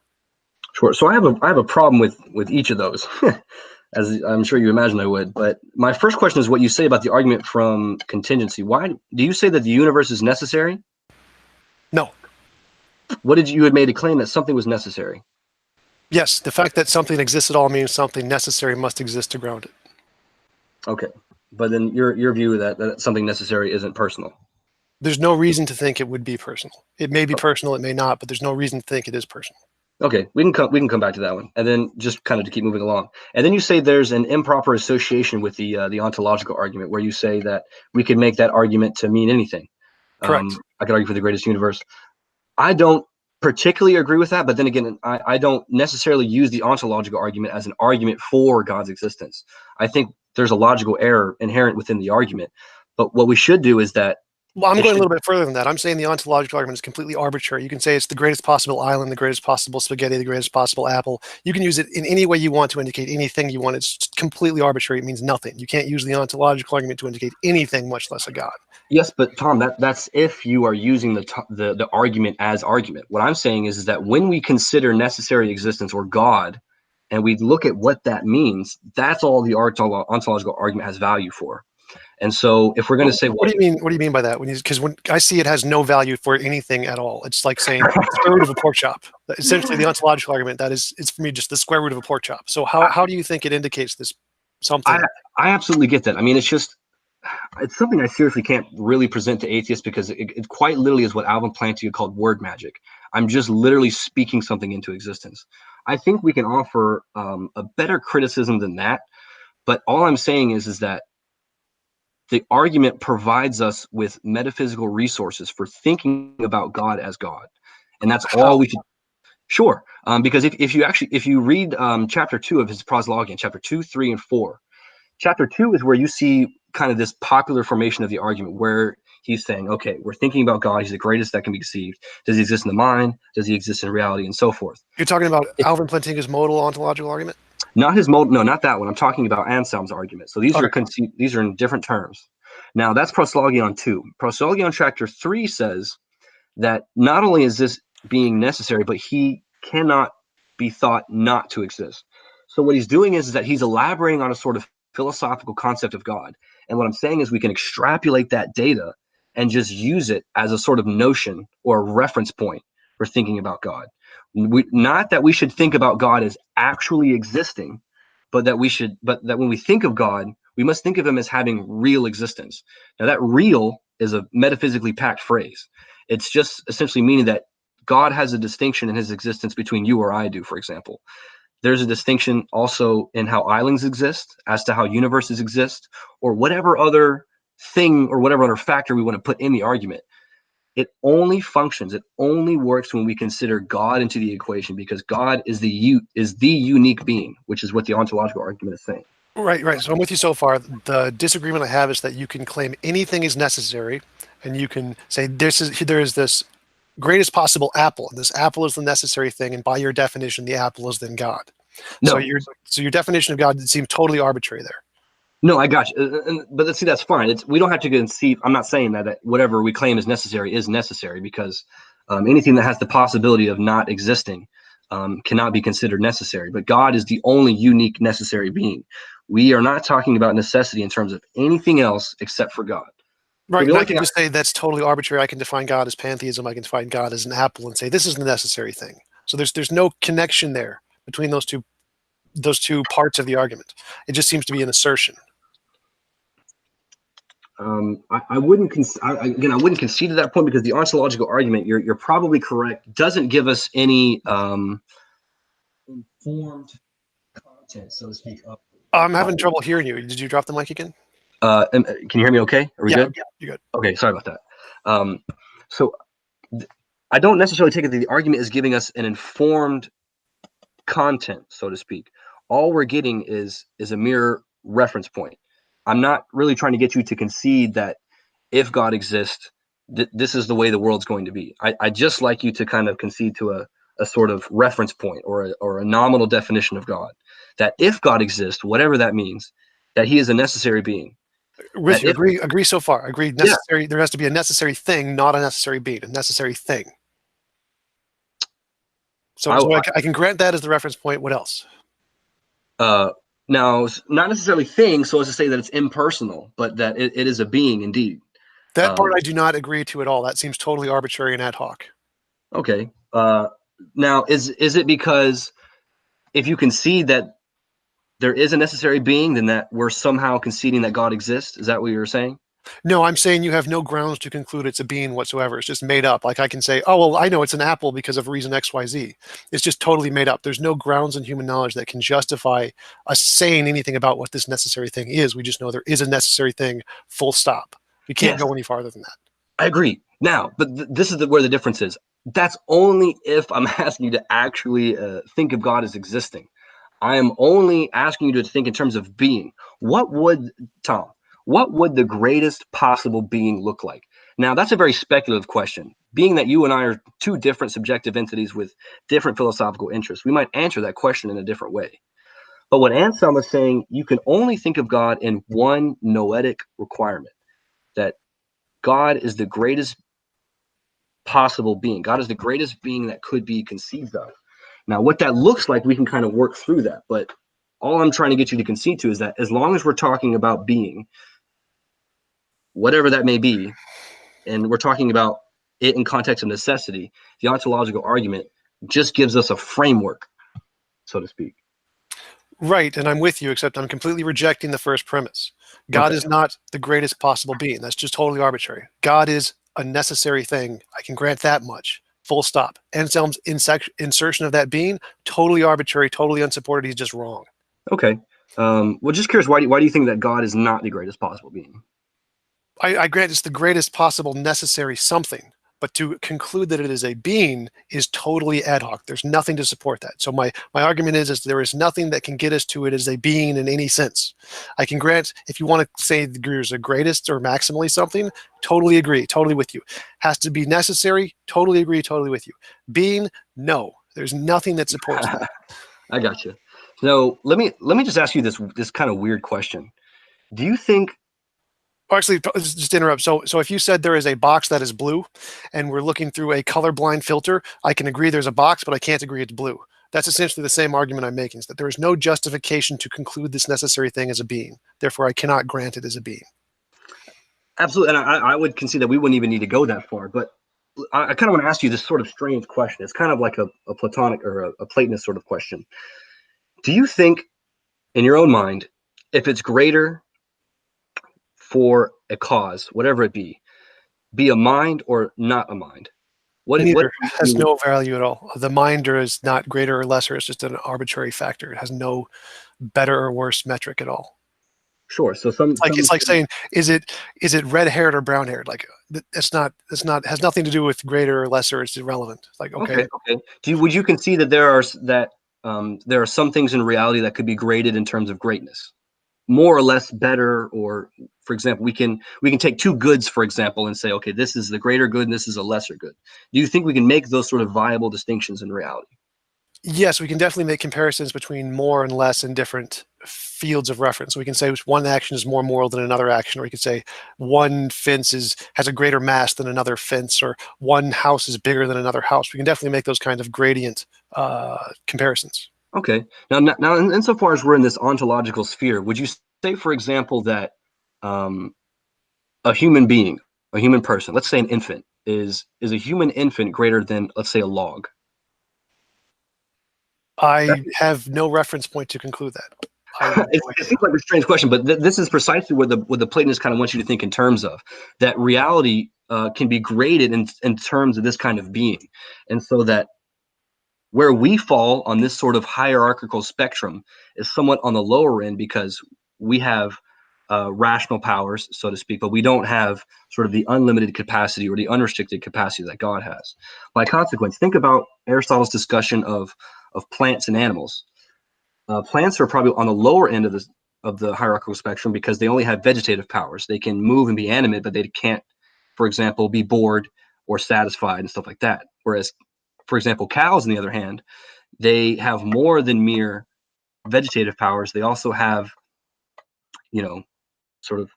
Sure. So I have a problem with each of those, as I'm sure you imagine I would. But my first question is what you say about the argument from contingency. Why do you say that the universe is necessary? No. You had made a claim that something was necessary. Yes, the fact that something exists at all means something necessary must exist to ground it. Okay, but then your view that something necessary isn't personal. There's no reason to think it would be personal. It may be personal, it may not, but there's no reason to think it is personal. Okay, we can come back to that one, and then just kind of to keep moving along. And then you say there's an improper association with the ontological argument, where you say that we could make that argument to mean anything. Correct. I could argue for the greatest universe. I don't particularly agree with that, but then again, I don't necessarily use the ontological argument as an argument for God's existence. I think there's a logical error inherent within the argument. But what we should do is that Well, I'm going a little bit further than that. I'm saying the ontological argument is completely arbitrary. You can say it's the greatest possible island, the greatest possible spaghetti, the greatest possible apple. You can use it in any way you want to indicate anything you want. It's completely arbitrary. It means nothing. You can't use the ontological argument to indicate anything, much less a God. Yes, but Tom, that's if you are using the argument as argument. What I'm saying is that when we consider necessary existence or God, and we look at what that means, that's all the ontological argument has value for. And so, if we're going to say, what do you mean? What do you mean by that? Because when I see it has no value for anything at all, it's like saying the square root of a pork chop. Essentially, the ontological argument that is, it's for me just the square root of a pork chop. So how do you think it indicates this something? I absolutely get that. I mean, it's something I seriously can't really present to atheists because it quite literally is what Alvin Plantinga called word magic. I'm just literally speaking something into existence. I think we can offer a better criticism than that, but all I'm saying is that the argument provides us with metaphysical resources for thinking about God as God, and that's all we should. Sure, because if you read chapter 2 of his Proslogion, chapter 2, 3, and 4, chapter 2 is where you see kind of this popular formation of the argument where he's saying, okay, we're thinking about God. He's the greatest that can be conceived. Does he exist in the mind? Does he exist in reality? And so forth. You're talking about Alvin Plantinga's modal ontological argument? Not his modal. No, not that one. I'm talking about Anselm's argument. So these are in different terms. Now that's Proslogion 2. Proslogion chapter 3 says that not only is this being necessary, but he cannot be thought not to exist. So what he's doing is that he's elaborating on a sort of philosophical concept of God. And what I'm saying is we can extrapolate that data and just use it as a sort of notion or a reference point for thinking about God. Not that we should think about God as actually existing, but that when we think of God, we must think of him as having real existence. Now that real is a metaphysically packed phrase. It's just essentially meaning that God has a distinction in his existence between you or I do, for example. There's a distinction also in how islands exist as to how universes exist, or whatever other thing or whatever other factor we want to put in the argument. It only functions, it only works when we consider God into the equation, because God is the unique being, which is what the ontological argument is saying. Right. So I'm with you so far. The disagreement I have is that you can claim anything is necessary, and you can say there is this greatest possible apple, and this apple is the necessary thing, and by your definition, the apple is then God. No. So your definition of God seemed totally arbitrary there. No, I got you. But see, that's fine. We don't have to conceive. I'm not saying that whatever we claim is necessary, because anything that has the possibility of not existing cannot be considered necessary. But God is the only unique necessary being. We are not talking about necessity in terms of anything else except for God. Right, and I can just say that's totally arbitrary. I can define God as pantheism. I can define God as an apple and say this is the necessary thing. So there's no connection there between those two parts of the argument. It just seems to be an assertion. I wouldn't concede to that point, because the ontological argument, you're probably correct, doesn't give us any informed content, so to speak. I'm having trouble hearing you. Did you drop the mic again? Can you hear me okay? Are we good? Yeah, you're good. Okay, sorry about that. So I don't necessarily take it that the argument is giving us an informed content, so to speak. All we're getting is a mere reference point. I'm not really trying to get you to concede that if God exists, this is the way the world's going to be. I just like you to kind of concede to a sort of reference point or a nominal definition of God, that if God exists, whatever that means, that he is a necessary being. With you, agree so far. Agreed. Necessary. Yeah. There has to be a necessary thing, not a necessary being. A necessary thing. So I can grant that as the reference point. What else? Now, not necessarily thing, so as to say that it's impersonal, but that it is a being indeed. That part I do not agree to at all. That seems totally arbitrary and ad hoc. Okay. Now, is it because if you concede that there is a necessary being, then that we're somehow conceding that God exists? Is that what you're saying? No, I'm saying you have no grounds to conclude it's a being whatsoever. It's just made up. Like I can say, oh, well, I know it's an apple because of reason X, Y, Z. It's just totally made up. There's no grounds in human knowledge that can justify us saying anything about what this necessary thing is. We just know there is a necessary thing, full stop. We can't go any farther than that. I agree. Now, but this is where the difference is. That's only if I'm asking you to actually think of God as existing. I am only asking you to think in terms of being. What would, Tom, what would the greatest possible being look like? Now, that's a very speculative question. Being that you and I are two different subjective entities with different philosophical interests, we might answer that question in a different way. But what Anselm is saying, you can only think of God in one noetic requirement, that God is the greatest possible being. God is the greatest being that could be conceived of. Now, what that looks like, we can kind of work through that. But all I'm trying to get you to concede to is that as long as we're talking about being, whatever that may be, and we're talking about it in context of necessity, the ontological argument just gives us a framework, so to speak. Right, and I'm with you, except I'm completely rejecting the first premise. God is not the greatest possible being. That's just totally arbitrary. God is a necessary thing. I can grant that much. Full stop. Anselm's insertion of that being, totally arbitrary, totally unsupported. He's just wrong. Okay. Well, just curious, why do you think that God is not the greatest possible being? I grant it's the greatest possible necessary something, but to conclude that it is a being is totally ad hoc. There's nothing to support that. So my argument is there is nothing that can get us to it as a being in any sense. I can grant, if you want to say there's a greatest or maximally something, totally agree, totally with you. Has to be necessary, totally agree, totally with you. Being, no. There's nothing that supports that. I got you. So let me just ask you this kind of weird question. Do you think? Actually, just to interrupt. So if you said there is a box that is blue, and we're looking through a colorblind filter, I can agree there's a box, but I can't agree it's blue. That's essentially the same argument I'm making: is that there is no justification to conclude this necessary thing as a being. Therefore, I cannot grant it as a being. Absolutely, and I would concede that we wouldn't even need to go that far. But I kind of want to ask you this sort of strange question. It's kind of like a Platonic or a Platonist sort of question. Do you think, in your own mind, if it's greater for a cause, whatever it be a mind or not a mind? Neither has no value at all. The minder is not greater or lesser. It's just an arbitrary factor. It has no better or worse metric at all. Sure. So it's like saying, is it red-haired or brown-haired? Like it's not has nothing to do with greater or lesser. It's irrelevant. Like okay. Would you concede that there are some things in reality that could be graded in terms of greatness, more or less better? Or, for example, we can take two goods, for example, and say, okay, this is the greater good and this is a lesser good. Do you think we can make those sort of viable distinctions in reality? Yes, we can definitely make comparisons between more and less in different fields of reference. We can say one action is more moral than another action, or we could say one fence has a greater mass than another fence, or one house is bigger than another house. We can definitely make those kind of gradient comparisons. Okay. Now, insofar as we're in this ontological sphere, would you say, for example, that a human being, a human person, let's say an infant, is a human infant greater than, let's say, a log? I have no reference point to conclude that. It seems like a strange question, but this is precisely what the Platonists kind of want you to think in terms of, that reality can be graded in terms of this kind of being. And so that where we fall on this sort of hierarchical spectrum is somewhat on the lower end, because we have rational powers, so to speak, but we don't have sort of the unlimited capacity or the unrestricted capacity that God has. By consequence, think about Aristotle's discussion of plants and animals. Plants are probably on the lower end of the hierarchical spectrum because they only have vegetative powers. They can move and be animate, but they can't, for example, be bored or satisfied and stuff like that. Whereas, for example, cows, on the other hand, they have more than mere vegetative powers. They also have, sort of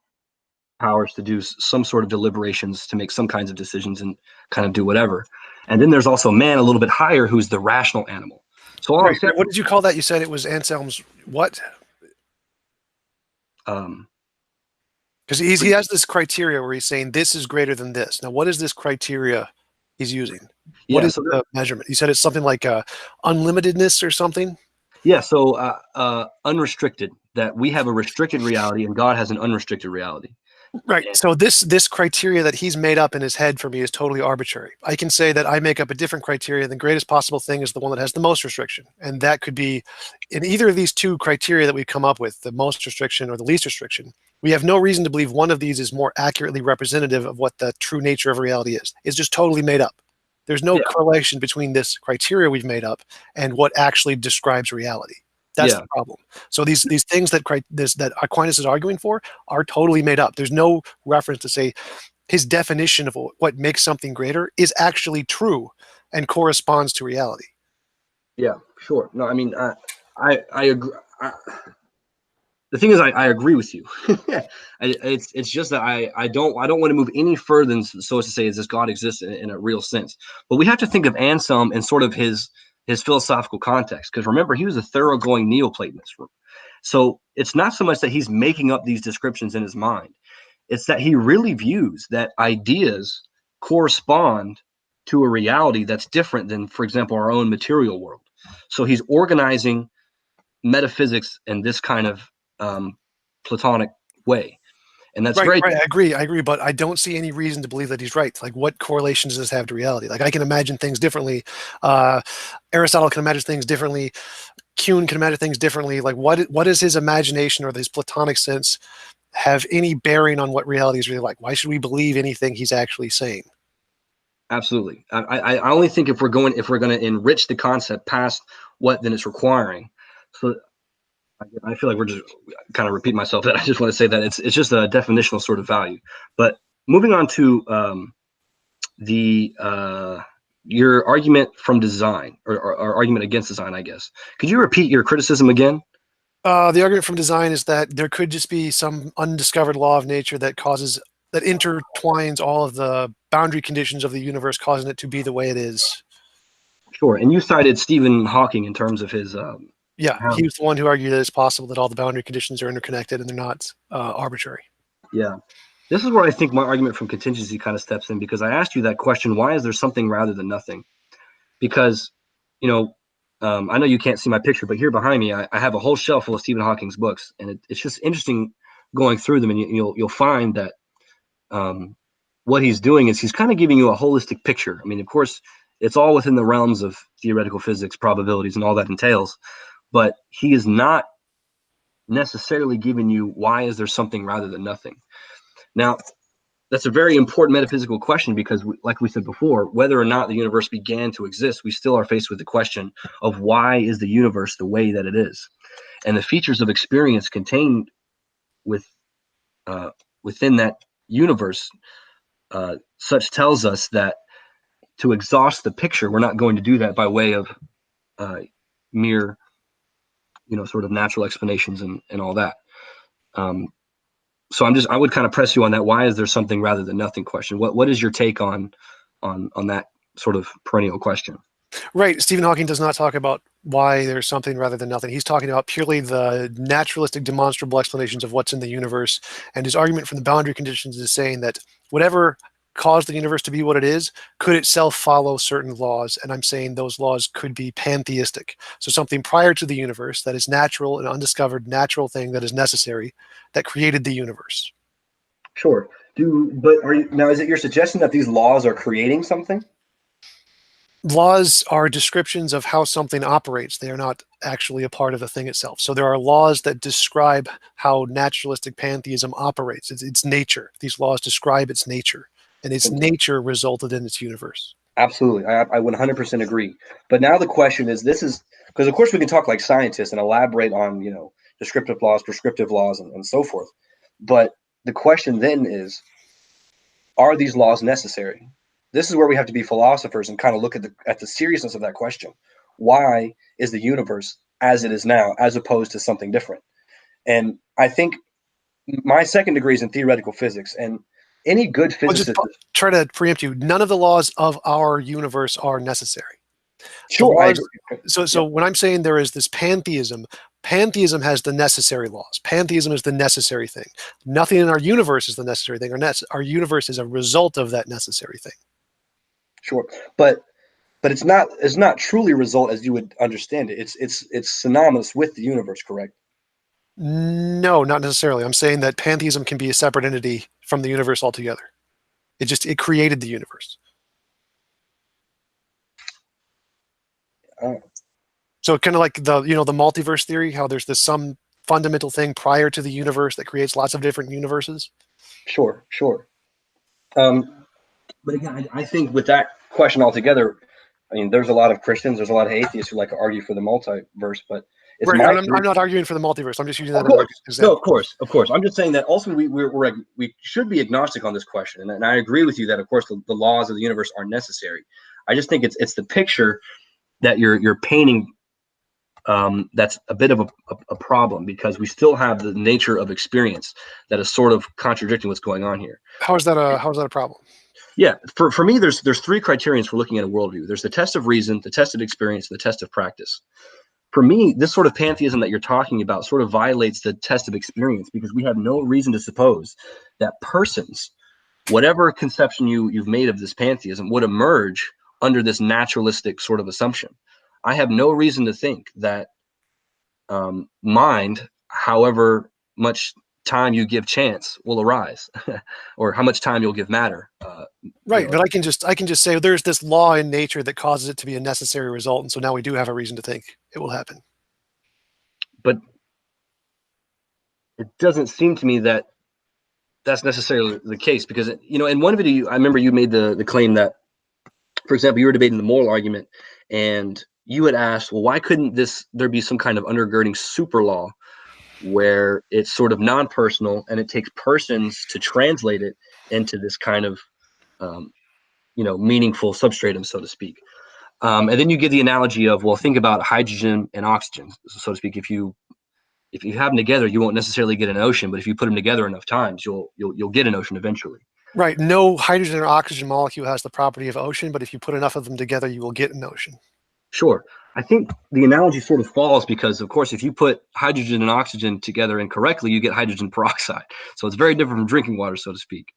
powers to do some sort of deliberations, to make some kinds of decisions and kind of do whatever. And then there's also man, a little bit higher, who's the rational animal. So what did you call that? You said it was Anselm's what? Because he has this criteria where he's saying this is greater than this. Now, what is this criteria he's using? What is the measurement? You said it's something like unlimitedness or something? Yeah, so unrestricted, that we have a restricted reality and God has an unrestricted reality. Right. So this criteria that he's made up in his head for me is totally arbitrary. I can say that I make up a different criteria. The greatest possible thing is the one that has the most restriction. And that could be in either of these two criteria that we come up with, the most restriction or the least restriction. We have no reason to believe one of these is more accurately representative of what the true nature of reality is. It's just totally made up. There's no Yeah. correlation between this criteria we've made up and what actually describes reality. That's Yeah. the problem. So these things that Aquinas is arguing for are totally made up. There's no reference to say his definition of what makes something greater is actually true and corresponds to reality. Yeah, sure. No, I mean, I agree. The thing is, I agree with you. It's just that I don't want to move any further than so as to say, is this God exists in a real sense? But we have to think of Anselm in sort of his philosophical context, because remember, he was a thoroughgoing Neoplatonist. So it's not so much that he's making up these descriptions in his mind; it's that he really views that ideas correspond to a reality that's different than, for example, our own material world. So he's organizing metaphysics in this kind of Platonic way, and that's Right, very right. I agree, but I don't see any reason to believe that he's right. Like, what correlation does this have to reality? Like, I can imagine things differently. Uh, Aristotle can imagine things differently. Kuhn can imagine things differently. Like, what does his imagination or his Platonic sense have any bearing on what reality is really like? Why should we believe anything he's actually saying? absolutely. I only think if we're going to enrich the concept past what then it's requiring. So I feel like we're just kind of repeat myself that I just want to say that it's just a definitional sort of value. But moving on to the your argument from design or argument against design, I guess. Could you repeat your criticism again? The argument from design is that there could just be some undiscovered law of nature that intertwines all of the boundary conditions of the universe, causing it to be the way it is. Sure. And you cited Stephen Hawking in terms of his Yeah, how, he was the one who argued that it's possible that all the boundary conditions are interconnected and they're not arbitrary. yeah. This is where I think my argument from contingency kind of steps in, because I asked you that question: why is there something rather than nothing? Because, you know, I know you can't see my picture, but here behind me, I have a whole shelf full of Stephen Hawking's books, and it's just interesting going through them, and you'll find that what he's doing is he's kind of giving you a holistic picture. I mean, of course, it's all within the realms of theoretical physics, probabilities, and all that entails, but he is not necessarily giving you why is there something rather than nothing. Now, that's a very important metaphysical question, because, like we said before, whether or not the universe began to exist, we still are faced with the question of why is the universe the way that it is, and the features of experience contained with within that universe. Such tells us that to exhaust the picture, we're not going to do that by way of mere, sort of natural explanations and all that. So I would kind of press you on that. Why is there something rather than nothing question? What is your take on that sort of perennial question? Right. Stephen Hawking does not talk about why there's something rather than nothing. He's talking about purely the naturalistic, demonstrable explanations of what's in the universe. And his argument from the boundary conditions is saying that whatever caused the universe to be what it is could itself follow certain laws. And I'm saying those laws could be pantheistic. So something prior to the universe that is natural, an undiscovered natural thing that is necessary, that created the universe. Sure. But are you now? Is it your suggestion that these laws are creating something? Laws are descriptions of how something operates. They are not actually a part of the thing itself. So there are laws that describe how naturalistic pantheism operates. It's nature. These laws describe its nature, and its nature resulted in its universe. Absolutely. I 100% agree. But now the question is, this is because, of course, we can talk like scientists and elaborate on, descriptive laws, prescriptive laws, and so forth. But the question then is, are these laws necessary? This is where we have to be philosophers and kind of look at the seriousness of that question. Why is the universe as it is now, as opposed to something different? And I think my second degree is in theoretical physics, and any good I'll just physicist. try to preempt you. None of the laws of our universe are necessary. The Sure, I laws. agree. So Yep. when I'm saying there is this pantheism, pantheism has the necessary laws. Pantheism is the necessary thing. Nothing in our universe is the necessary thing. Our universe is a result of that necessary thing. Sure, but it's not truly a result as you would understand it. It's synonymous with the universe, correct? No, not necessarily. I'm saying that pantheism can be a separate entity from the universe altogether. It created the universe. Uh, So kind of like the multiverse theory, how there's this some fundamental thing prior to the universe that creates lots of different universes? Sure, sure. But again, I think with that question altogether, I mean, there's a lot of Christians, there's a lot of atheists who like to argue for the multiverse, but it's Right, my I'm not arguing for the multiverse. I'm just using of that as an course, no, example. of course. I'm just saying that ultimately we should be agnostic on this question, and I agree with you that of course the laws of the universe are necessary. I just think it's the picture that you're painting that's a bit of a problem, because we still have the nature of experience that is sort of contradicting what's going on here. How is that a problem? Yeah, for me, there's three criterions for looking at a worldview. There's the test of reason, the test of experience, the test of practice. For me, this sort of pantheism that you're talking about sort of violates the test of experience, because we have no reason to suppose that persons, whatever conception you've made of this pantheism, would emerge under this naturalistic sort of assumption. I have no reason to think that mind, however much time you give chance, will arise, or how much time you'll give matter. Right, but I can just say there's this law in nature that causes it to be a necessary result, and so now we do have a reason to think it will happen. But it doesn't seem to me that that's necessarily the case, because in one video I remember you made the claim that, for example, you were debating the moral argument, and you had asked, well, why couldn't there be some kind of undergirding super law where it's sort of non-personal and it takes persons to translate it into this kind of meaningful substratum, so to speak. And then you give the analogy of, well, think about hydrogen and oxygen, so to speak. If you have them together, you won't necessarily get an ocean, but if you put them together enough times, you'll get an ocean eventually. Right. No hydrogen or oxygen molecule has the property of ocean, but if you put enough of them together, you will get an ocean. Sure. I think the analogy sort of falls because, of course, if you put hydrogen and oxygen together incorrectly, you get hydrogen peroxide. So it's very different from drinking water, so to speak.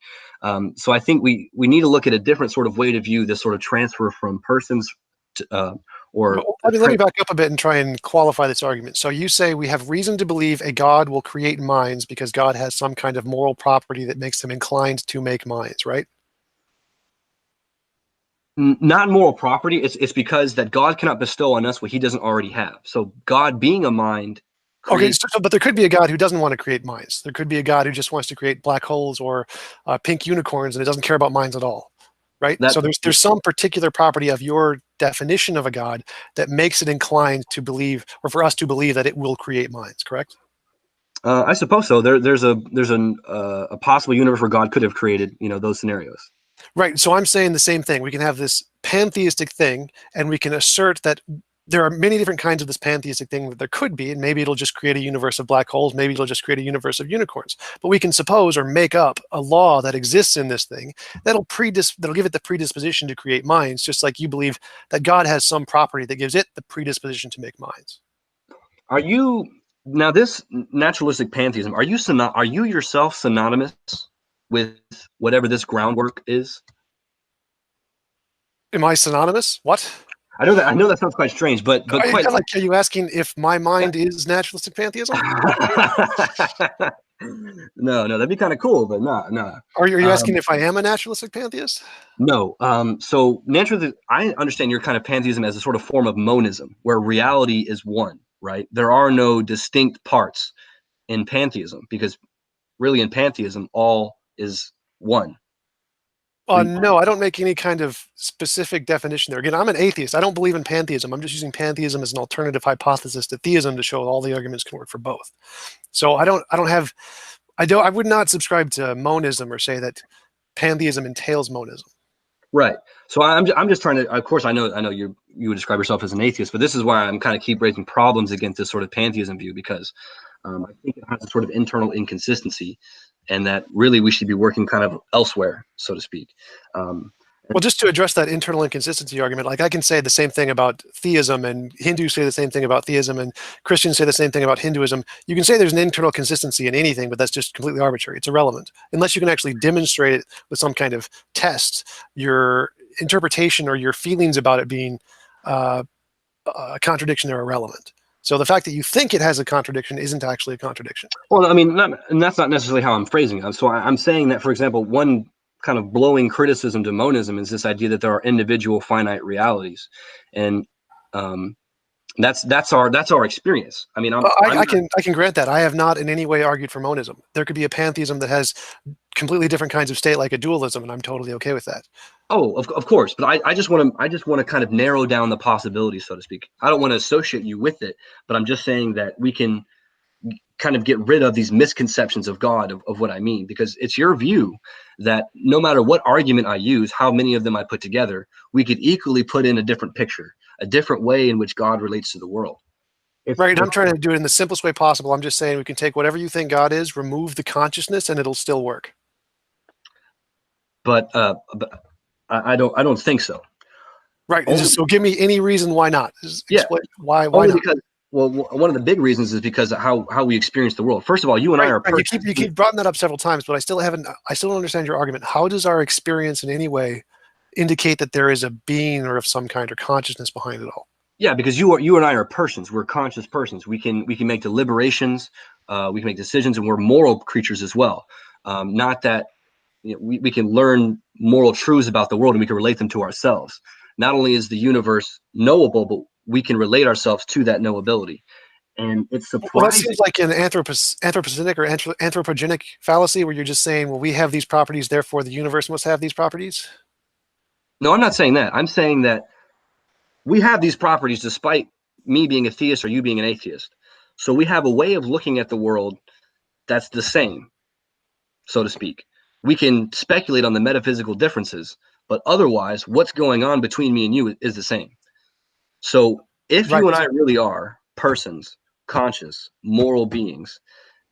So I think we need to look at a different sort of way to view this sort of transfer from persons to, let me back up a bit and try and qualify this argument. So you say we have reason to believe a God will create minds because God has some kind of moral property that makes him inclined to make minds, right? Not moral property. It's because that God cannot bestow on us what he doesn't already have. So God being a mind creates... Okay, but there could be a God who doesn't want to create minds. There could be a God who just wants to create black holes or pink unicorns, and it doesn't care about minds at all, right? So there's some particular property of your definition of a God that makes it inclined to believe, or for us to believe, that it will create minds, correct? I suppose so. There's a possible universe where God could have created, those scenarios. Right. So I'm saying the same thing. We can have this pantheistic thing, and we can assert that there are many different kinds of this pantheistic thing that there could be, and maybe it'll just create a universe of black holes. Maybe it'll just create a universe of unicorns. But we can suppose or make up a law that exists in this thing that'll give it the predisposition to create minds, just like you believe that God has some property that gives it the predisposition to make minds. Are you now this naturalistic pantheism? Are you yourself synonymous with whatever this groundwork is? Am I synonymous? What? I know that sounds quite strange, but quite like, are you asking if my mind is naturalistic pantheism? No, that'd be kind of cool, but no. Are you asking if I am a naturalistic pantheist? No. So naturally, I understand your kind of pantheism as a sort of form of monism, where reality is one, right? There are no distinct parts in pantheism, because really in pantheism, all is one. No, I don't make any kind of specific definition there. Again, I'm an atheist. I don't believe in pantheism. I'm just using pantheism as an alternative hypothesis to theism to show all the arguments can work for both. So I would not subscribe to monism or say that pantheism entails monism. Right. So I'm just trying to, of course, I know you would describe yourself as an atheist, but this is why I'm kind of keep raising problems against this sort of pantheism view, because I think it has a sort of internal inconsistency, and that really we should be working kind of elsewhere, so to speak. Well, just to address that internal inconsistency argument, like I can say the same thing about theism, and Hindus say the same thing about theism, and Christians say the same thing about Hinduism. You can say there's an internal consistency in anything, but that's just completely arbitrary. It's irrelevant. Unless you can actually demonstrate it with some kind of test, your interpretation or your feelings about it being a contradiction are irrelevant. So the fact that you think it has a contradiction isn't actually a contradiction. Well, I mean, and that's not necessarily how I'm phrasing it. So I'm saying that, for example, one kind of blowing criticism to monism is this idea that there are individual finite realities. And That's our experience. I mean, I can grant that. I have not in any way argued for monism. There could be a pantheism that has completely different kinds of state, like a dualism, and I'm totally okay with that. Oh, of course, but I just want to kind of narrow down the possibilities, so to speak. I don't want to associate you with it, but I'm just saying that we can kind of get rid of these misconceptions of God, of what I mean, because it's your view that no matter what argument I use, how many of them I put together, we could equally put in a different picture, a different way in which God relates to the world. Right. I'm trying to do it in the simplest way possible. I'm just saying we can take whatever you think God is, remove the consciousness, and it'll still work. But I don't think so. Right. So give me any reason why not. Just explain why only not. because, well, one of the big reasons is because of how we experience the world. First of all, you and I are you keep brought that up several times, but I still don't understand your argument. How does our experience in any way indicate that there is a being or of some kind or consciousness behind it all? Yeah, because you and I are persons. We're conscious persons. We can make deliberations, we can make decisions, and we're moral creatures as well. Not that we can learn moral truths about the world and we can relate them to ourselves. Not only is the universe knowable, but we can relate ourselves to that knowability. And it's surprising. Well, that seems like an anthropogenic or anthropogenic fallacy where you're just saying, well, we have these properties, therefore the universe must have these properties. No, I'm not saying that. I'm saying that we have these properties despite me being a theist or you being an atheist. So we have a way of looking at the world that's the same, so to speak. We can speculate on the metaphysical differences, but otherwise, what's going on between me and you is the same. So if you and I really are persons, conscious, moral beings,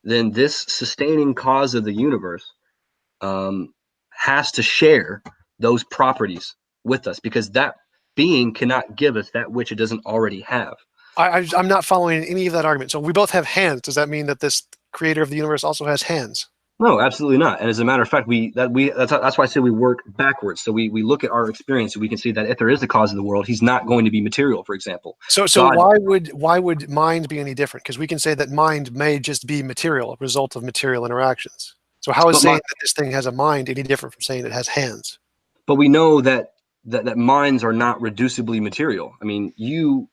then this sustaining cause of the universe has to share those properties with us, because that being cannot give us that which it doesn't already have. I'm not following any of that argument. So we both have hands. Does that mean that this creator of the universe also has hands? No, absolutely not. And as a matter of fact, that's why I say we work backwards. So we look at our experience and we can see that if there is the cause of the world, he's not going to be material, for example. So why would mind be any different? Because we can say that mind may just be material, a result of material interactions. So how is saying that this thing has a mind any different from saying it has hands? But we know that minds are not reducibly material. I mean, you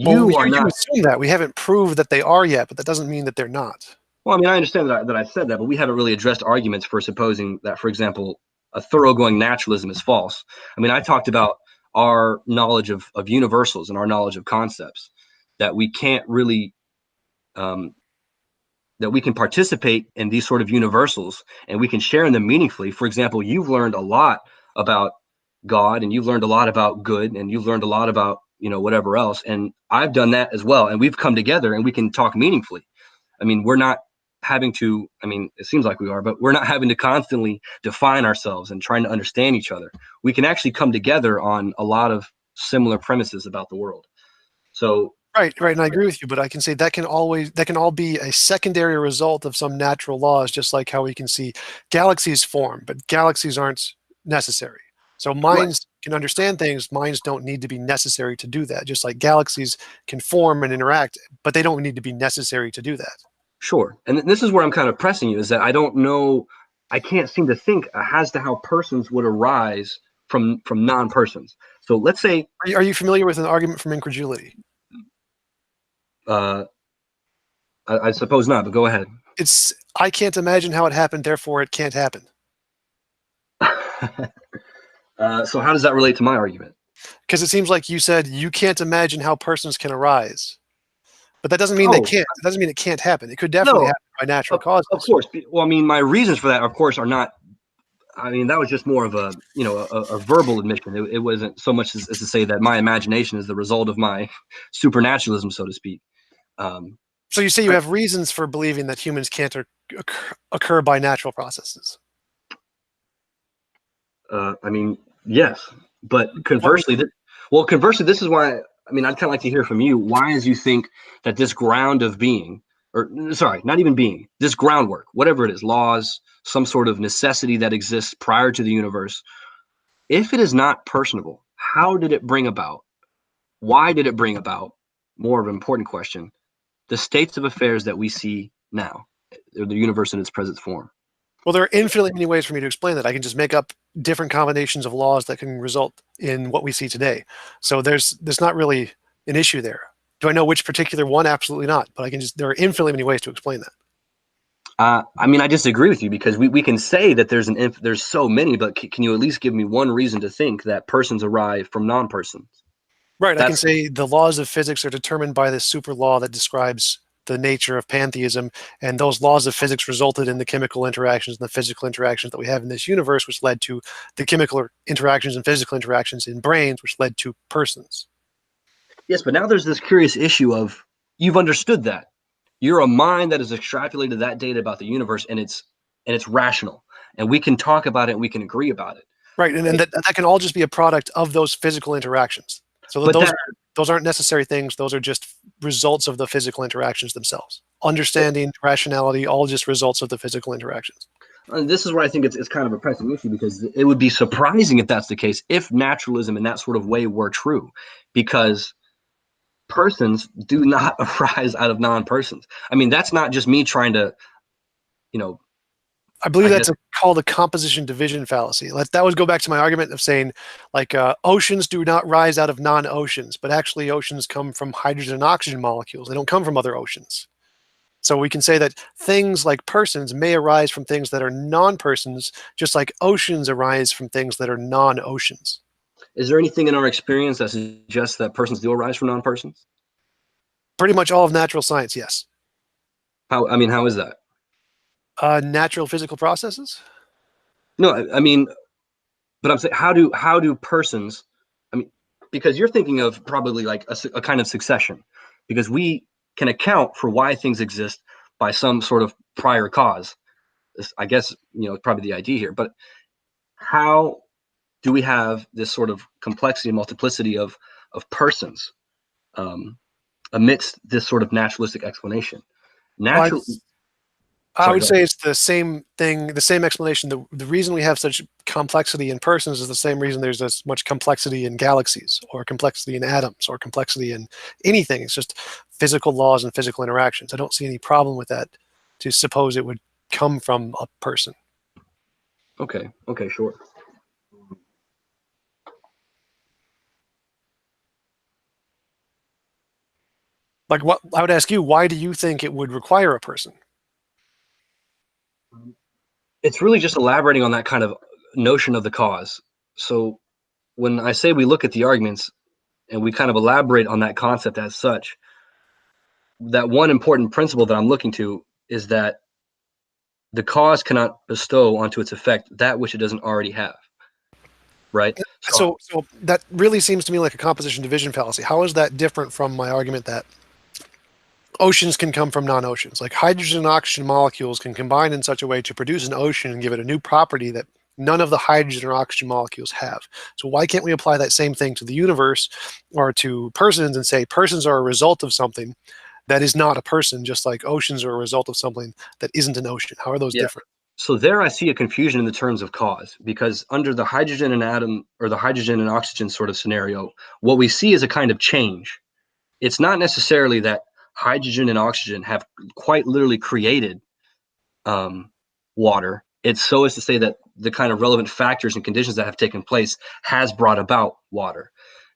are not. You assume that. We haven't proved that they are yet, but that doesn't mean that they're not. Well, I mean, I understand that I said that, but we haven't really addressed arguments for supposing that, for example, a thoroughgoing naturalism is false. I mean, I talked about our knowledge of universals and our knowledge of concepts, that we can't really, that we can participate in these sort of universals and we can share in them meaningfully. For example, you've learned a lot about God and you've learned a lot about good and you've learned a lot about, whatever else. And I've done that as well. And we've come together and we can talk meaningfully. I mean, we're not having to, it seems like we are, but we're not having to constantly define ourselves and trying to understand each other. We can actually come together on a lot of similar premises about the world. So right, and I agree with you, but I can say that can all be a secondary result of some natural laws, just like how we can see galaxies form, but galaxies aren't necessary. So minds can understand things, minds don't need to be necessary to do that, just like galaxies can form and interact, but they don't need to be necessary to do that. Sure. And this is where I'm kind of pressing you, is that I don't know, I can't seem to think as to how persons would arise from non-persons. So let's say... Are you familiar with an argument from incredulity? I suppose not, but go ahead. It's, I can't imagine how it happened, therefore it can't happen. So how does that relate to my argument? Because it seems like you said you can't imagine how persons can arise. But that doesn't mean they can't. It doesn't mean it can't happen. It could definitely happen by natural causes. Of course. Well, I mean, my reasons for that, of course, are not. I mean, that was just more of a, a verbal admission. It wasn't so much as to say that my imagination is the result of my supernaturalism, so to speak. So you say you have reasons for believing that humans can't occur by natural processes. I mean, yes, but conversely, this is why. I mean, I'd kind of like to hear from you. Why is you think that this ground of being, or sorry, not even being, this groundwork, whatever it is, laws, some sort of necessity that exists prior to the universe, if it is not personable, how did it bring about? Why did it bring about? More of an important question. The states of affairs that we see now, or the universe in its present form. Well, there are infinitely many ways for me to explain that. I can just make up different combinations of laws that can result in what we see today. So there's not really an issue there. Do I know which particular one? Absolutely not. But there are infinitely many ways to explain that. I mean, I disagree with you because we can say that there's so many, but can you at least give me one reason to think that persons arrive from non-persons? Right. I can That's say the laws of physics are determined by this super law that describes the nature of pantheism, and those laws of physics resulted in the chemical interactions and the physical interactions that we have in this universe, which led to the chemical interactions and physical interactions in brains, which led to persons. yes, but now there's this curious issue of you've understood that. You're a mind that has extrapolated that data about the universe, and it's rational, and we can talk about it and we can agree about it. Right, and that can all just be a product of those physical interactions. So But those aren't necessary things. Those are just results of the physical interactions themselves. Understanding, rationality, all just results of the physical interactions. and this is where I think it's kind of a pressing issue because it would be surprising if that's the case, if naturalism in that sort of way were true, because persons do not arise out of non-persons. I mean, that's not just me trying to, you know, I believe I that's guess called a composition division fallacy. That would go back to my argument of saying, like, oceans do not rise out of non-oceans, but actually oceans come from hydrogen and oxygen molecules. They don't come from other oceans. So we can say that things like persons may arise from things that are non-persons, just like oceans arise from things that are non-oceans. is there anything in our experience that suggests that persons do arise from non-persons? Pretty much all of natural science, yes. How is that? Natural physical processes? No, I mean, but I'm saying, how do persons? I mean, because you're thinking of probably like a kind of succession, because we can account for why things exist by some sort of prior cause. I guess probably the idea here. But how do we have this sort of complexity and multiplicity of persons amidst this sort of naturalistic explanation? Well, Natural. I Sorry, would go say ahead. it's the same thing, the same explanation. The reason we have such complexity in persons is the same reason there's as much complexity in galaxies or complexity in atoms or complexity in anything. It's just physical laws and physical interactions. I don't see any problem with that to suppose it would come from a person. Okay. Okay. Sure. Like, what I would ask you, why do you think it would require a person? It's really just elaborating on that kind of notion of the cause. So when I say we look at the arguments and we kind of elaborate on that concept as such, that one important principle that I'm looking to is that the cause cannot bestow onto its effect that which it doesn't already have. Right. So So that really seems to me like a composition division fallacy. How is that different from my argument that oceans can come from non-oceans? Like hydrogen and oxygen molecules can combine in such a way to produce an ocean and give it a new property that none of the hydrogen or oxygen molecules have. So why can't we apply that same thing to the universe or to persons and say persons are a result of something that is not a person, just like oceans are a result of something that isn't an ocean? How are those yeah. different? So there I see a confusion in the terms of cause, because under the hydrogen and atom or the hydrogen and oxygen sort of scenario, what we see is a kind of change. It's not necessarily that hydrogen and oxygen have quite literally created water. It's so as to say that the kind of relevant factors and conditions that have taken place has brought about water.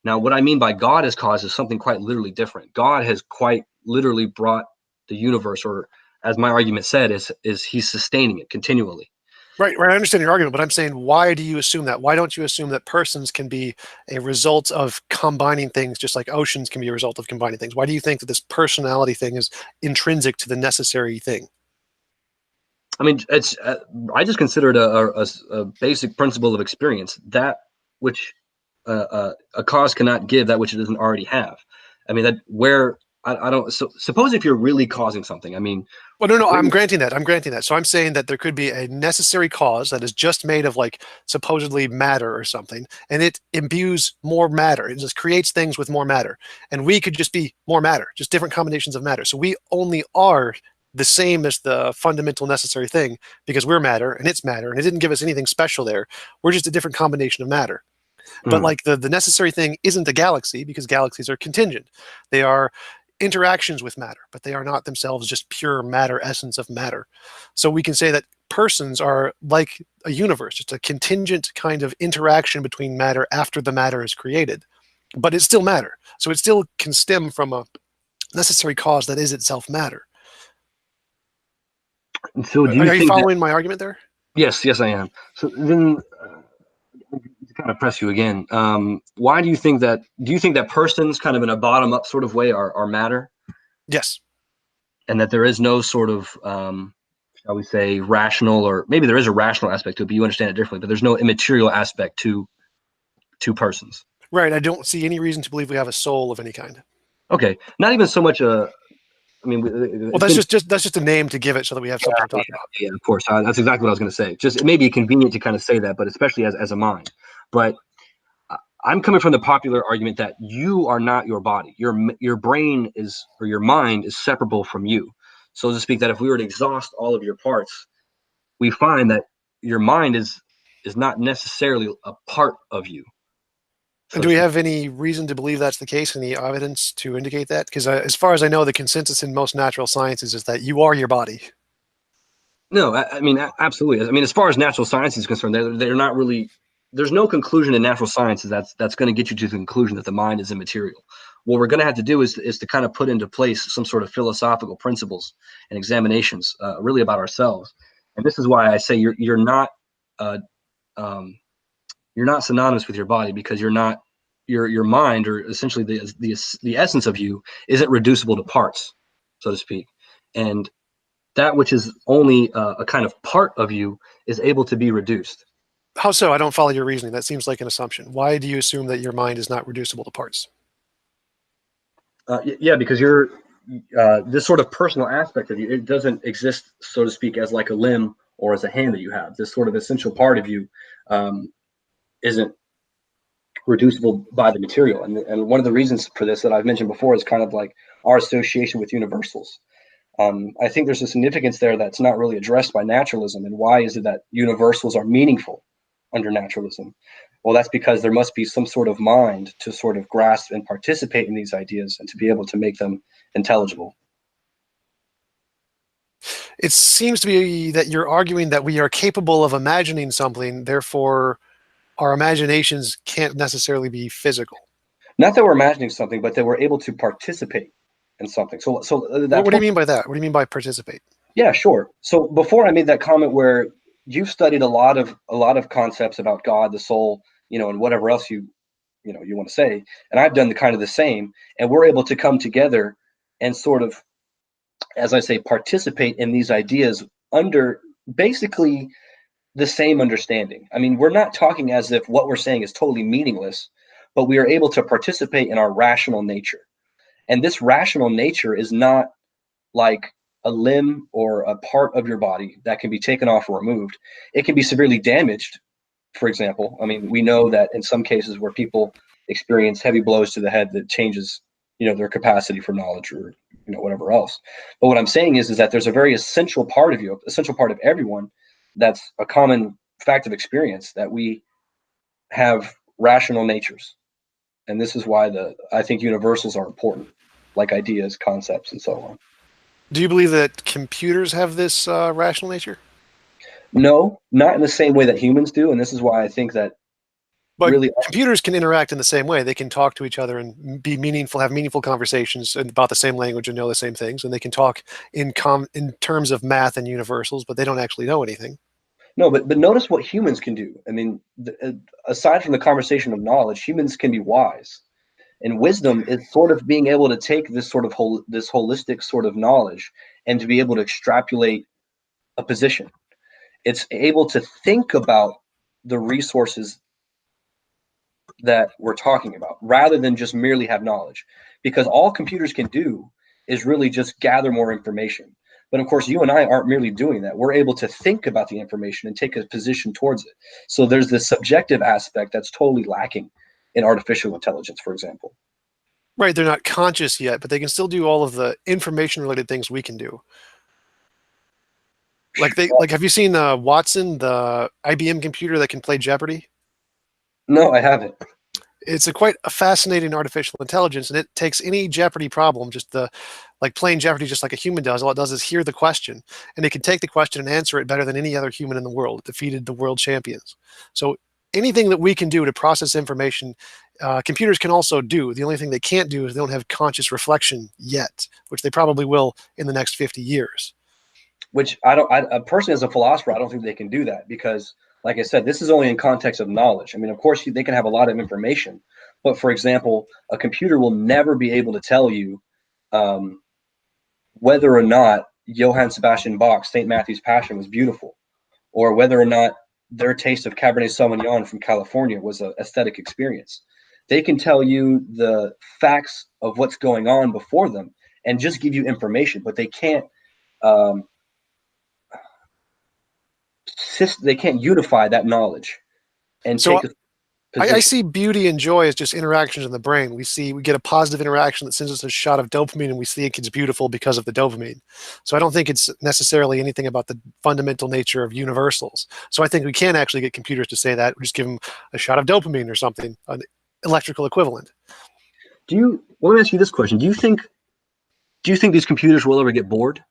Now, what I mean by God as cause is something quite literally different. God has quite literally brought the universe, or as my argument said, is he's sustaining it continually. Right, right. I understand your argument, but I'm saying, why do you assume that? Why don't you assume that persons can be a result of combining things, just like oceans can be a result of combining things? Why do you think that this personality thing is intrinsic to the necessary thing? I mean, it's I just consider it a basic principle of experience, that which a cause cannot give, that which it doesn't already have. I mean, that where I don't. So suppose if you're really causing something. I mean, Well, no, where, I'm granting that. I'm granting that. So I'm saying that there could be a necessary cause that is just made of like supposedly matter or something, and it imbues more matter. It just creates things with more matter. And we could just be more matter, just different combinations of matter. So we only are the same as the fundamental necessary thing because we're matter and it's matter, and it didn't give us anything special there. We're just a different combination of matter. But mm, like the necessary thing isn't a galaxy because galaxies are contingent. They are interactions with matter, but they are not themselves just pure matter, essence of matter. So we can say that persons are like a universe, just a contingent kind of interaction between matter after the matter is created. But it's still matter. So it still can stem from a necessary cause that is itself matter. And so do you Are you think that, following my argument there? yes, I am. So then, to kind of press you again, why do you think that persons kind of in a bottom up sort of way are matter, Yes. and that there is no sort of, shall we say, rational, or maybe there is a rational aspect to it, but you understand it differently, but there's no immaterial aspect to persons. Right. I don't see any reason to believe we have a soul of any kind. Okay, not even so much a. I mean, Well, that's just a name to give it so that we have something to talk about. Yeah, of course. That's exactly what I was going to say. Just it may be convenient to kind of say that, but especially as a mind. But I'm coming from the popular argument that you are not your body. Your brain is, or your mind is separable from you. So to speak, that if we were to exhaust all of your parts, we find that your mind is not necessarily a part of you. And do we have any reason to believe that's the case? Any evidence to indicate that? Because as far as I know, the consensus in most natural sciences is that you are your body. No, I mean, absolutely. I mean, as far as natural science is concerned, they're not really. There's no conclusion in natural sciences that's going to get you to the conclusion that the mind is immaterial. What we're going to have to do is to kind of put into place some sort of philosophical principles and examinations, really about ourselves. And this is why I say you're not synonymous with your body, because you're not your mind, or essentially the essence of you, isn't reducible to parts, so to speak, and that which is only a kind of part of you is able to be reduced. How so? I don't follow your reasoning. That seems like an assumption. Why do you assume that your mind is not reducible to parts? Yeah, because you're this sort of personal aspect of you, it doesn't exist, so to speak, as like a limb or as a hand that you have. This sort of essential part of you isn't reducible by the material. And one of the reasons for this that I've mentioned before is kind of like our association with universals. I think there's a significance there that's not really addressed by naturalism. And why is it that universals are meaningful under naturalism? Well, that's because there must be some sort of mind to sort of grasp and participate in these ideas and to be able to make them intelligible. It seems to be that you're arguing that we are capable of imagining something, therefore our imaginations can't necessarily be physical. Not that we're imagining something, but that we're able to participate in something. So what do you mean by that? What do you mean by participate? Yeah, sure. So before I made that comment where you've studied a lot of concepts about God, the soul, and whatever else you want to say, and I've done the kind of the same, and we're able to come together and sort of, as I say, participate in these ideas under basically the same understanding. I mean, we're not talking as if what we're saying is totally meaningless, but we are able to participate in our rational nature. And this rational nature is not like a limb or a part of your body that can be taken off or removed. It can be severely damaged, for example. I mean, we know that in some cases where people experience heavy blows to the head, that changes, their capacity for knowledge or, whatever else. But what I'm saying is that there's a very essential part of you, essential part of everyone, that's a common fact of experience, that we have rational natures. And this is why I think universals are important, like ideas, concepts, and so on. Do you believe that computers have this rational nature? No, not in the same way that humans do. And this is why I think that But really computers can interact in the same way. They can talk to each other and be meaningful, have meaningful conversations about the same language and know the same things. And they can talk in terms of math and universals, but they don't actually know anything. No, but notice what humans can do. I mean, aside from the conversation of knowledge, humans can be wise. And wisdom is sort of being able to take this sort of this holistic sort of knowledge and to be able to extrapolate a position. It's able to think about the resources that we're talking about rather than just merely have knowledge, because all computers can do is really just gather more information. But of course, you and I aren't merely doing that. We're able to think about the information and take a position towards it. So there's this subjective aspect that's totally lacking in artificial intelligence, for example. Right, they're not conscious yet, but they can still do all of the information-related things we can do. Like have you seen Watson, the IBM computer that can play Jeopardy? No, I haven't. It's quite a fascinating artificial intelligence, and it takes any Jeopardy problem, like playing Jeopardy just like a human does. All it does is hear the question, and it can take the question and answer it better than any other human in the world. It defeated the world champions. So anything that we can do to process information, computers can also do. The only thing they can't do is they don't have conscious reflection yet, which they probably will in the next 50 years. Which I personally, as a philosopher, I don't think they can do that because, like I said, this is only in context of knowledge. I mean, of course, they can have a lot of information, but for example, a computer will never be able to tell you whether or not Johann Sebastian Bach's St. Matthew's Passion was beautiful, or whether or not their taste of Cabernet Sauvignon from California was an aesthetic experience. They can tell you the facts of what's going on before them and just give you information, but they can't unify that knowledge and So take a position. I see beauty and joy as just interactions in the brain. We get a positive interaction that sends us a shot of dopamine, and we think it's beautiful because of the dopamine. So I don't think it's necessarily anything about the fundamental nature of universals. So I think we can actually get computers to say that. We just give them a shot of dopamine or something, an electrical equivalent. Well, let me ask you this question. Do you think these computers will ever get bored?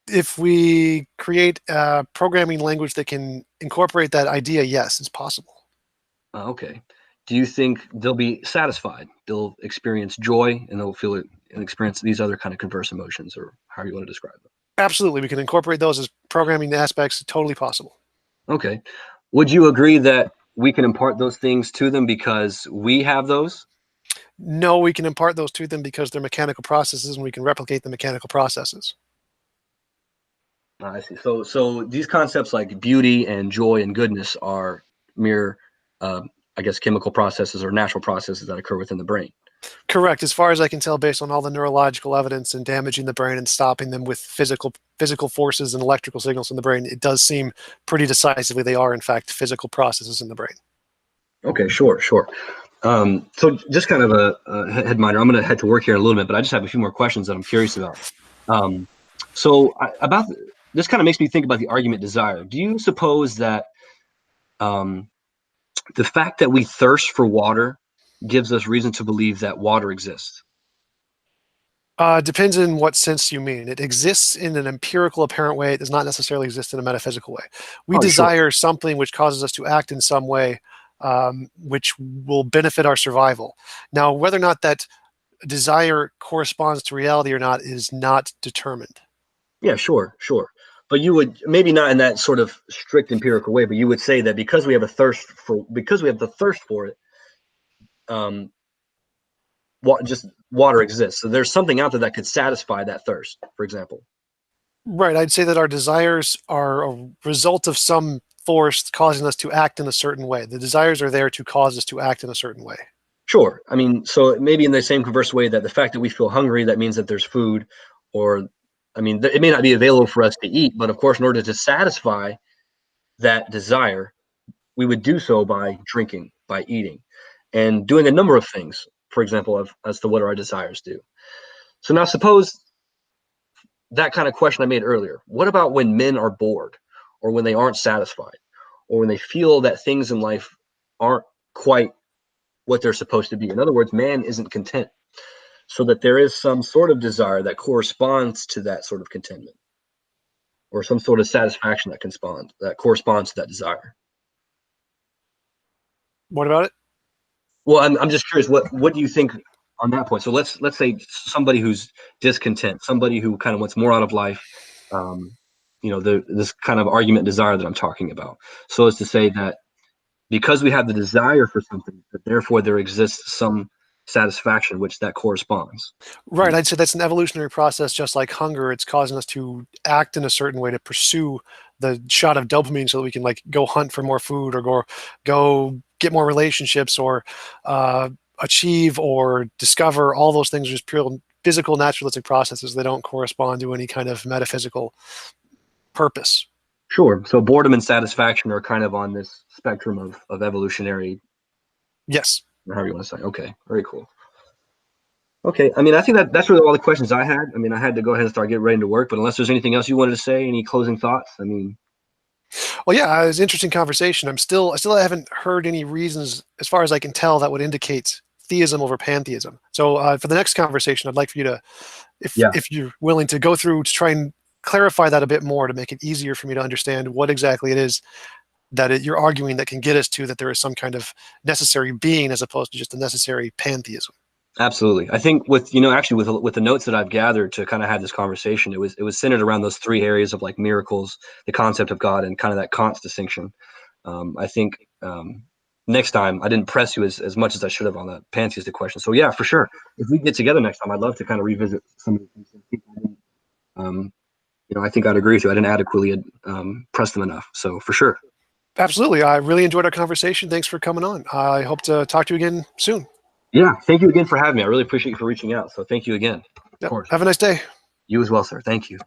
If we create a programming language that can incorporate that idea, yes, it's possible. Okay. Do you think they'll be satisfied? They'll experience joy and they'll feel it and experience these other kind of converse emotions, or how you want to describe them? Absolutely. We can incorporate those as programming aspects. Totally possible. Okay. Would you agree that we can impart those things to them because we have those? No, we can impart those to them because they're mechanical processes, and we can replicate the mechanical processes. I see. So these concepts like beauty and joy and goodness are mere, I guess, chemical processes or natural processes that occur within the brain. Correct. As far as I can tell, based on all the neurological evidence and damaging the brain and stopping them with physical forces and electrical signals in the brain, it does seem pretty decisively they are, in fact, physical processes in the brain. Okay, sure. So just kind of a head minor. I'm going to head to work here in a little bit, but I just have a few more questions that I'm curious about. About this kind of makes me think about the argument desire. Do you suppose that the fact that we thirst for water gives us reason to believe that water exists? Depends in what sense you mean. It exists in an empirical, apparent way. It does not necessarily exist in a metaphysical way. We desire something which causes us to act in some way which will benefit our survival. Now, whether or not that desire corresponds to reality or not is not determined. Yeah, sure. But you would, maybe not in that sort of strict empirical way, but you would say that because we have the thirst for it, just water exists. So there's something out there that could satisfy that thirst, for example. Right. I'd say that our desires are a result of some force causing us to act in a certain way. The desires are there to cause us to act in a certain way. Sure. I mean, so maybe in the same converse way that the fact that we feel hungry, that means that there's food, or, I mean, it may not be available for us to eat, but of course, in order to satisfy that desire, we would do so by drinking, by eating, and doing a number of things, for example, as to what our desires do. So now suppose that kind of question I made earlier. What about when men are bored, or when they aren't satisfied, or when they feel that things in life aren't quite what they're supposed to be? In other words, man isn't content. So that there is some sort of desire that corresponds to that sort of contentment, or some sort of satisfaction that corresponds to that desire. What about it? Well, I'm just curious. What do you think on that point? So let's say somebody who's discontent, somebody who kind of wants more out of life. This kind of argument desire that I'm talking about. So as to say that because we have the desire for something, that therefore there exists some satisfaction which that corresponds. Right. I'd say that's an evolutionary process, just like hunger. It's causing us to act in a certain way to pursue the shot of dopamine so that we can go hunt for more food, or go get more relationships, or achieve or discover. All those things are just pure physical, naturalistic processes. They don't correspond to any kind of metaphysical purpose. Sure. So boredom and satisfaction are kind of on this spectrum of evolutionary. Yes. However you want to say. Okay. Very cool. Okay. I mean, I think that's really all the questions I had. I mean, I had to go ahead and start getting ready to work, but unless there's anything else you wanted to say, any closing thoughts? I mean. Well, yeah, it was an interesting conversation. I still haven't heard any reasons, as far as I can tell, that would indicate theism over pantheism. So for the next conversation, I'd like for you to, if you're willing to go through to try and clarify that a bit more, to make it easier for me to understand what exactly it is that you're arguing that can get us to that there is some kind of necessary being as opposed to just a necessary pantheism. Absolutely. I think with, actually with the notes that I've gathered to kind of have this conversation, it was centered around those three areas of like miracles, the concept of God, and kind of that Kant's distinction. I think next time I didn't press you as much as I should have on that pantheistic question. So yeah, for sure. If we get together next time, I'd love to kind of revisit some of the things that people didn't, I think I'd agree with you. I didn't adequately press them enough. So for sure. Absolutely. I really enjoyed our conversation. Thanks for coming on. I hope to talk to you again soon. Yeah. Thank you again for having me. I really appreciate you for reaching out. So thank you again. Of Yep. course. Have a nice day. You as well, sir. Thank you.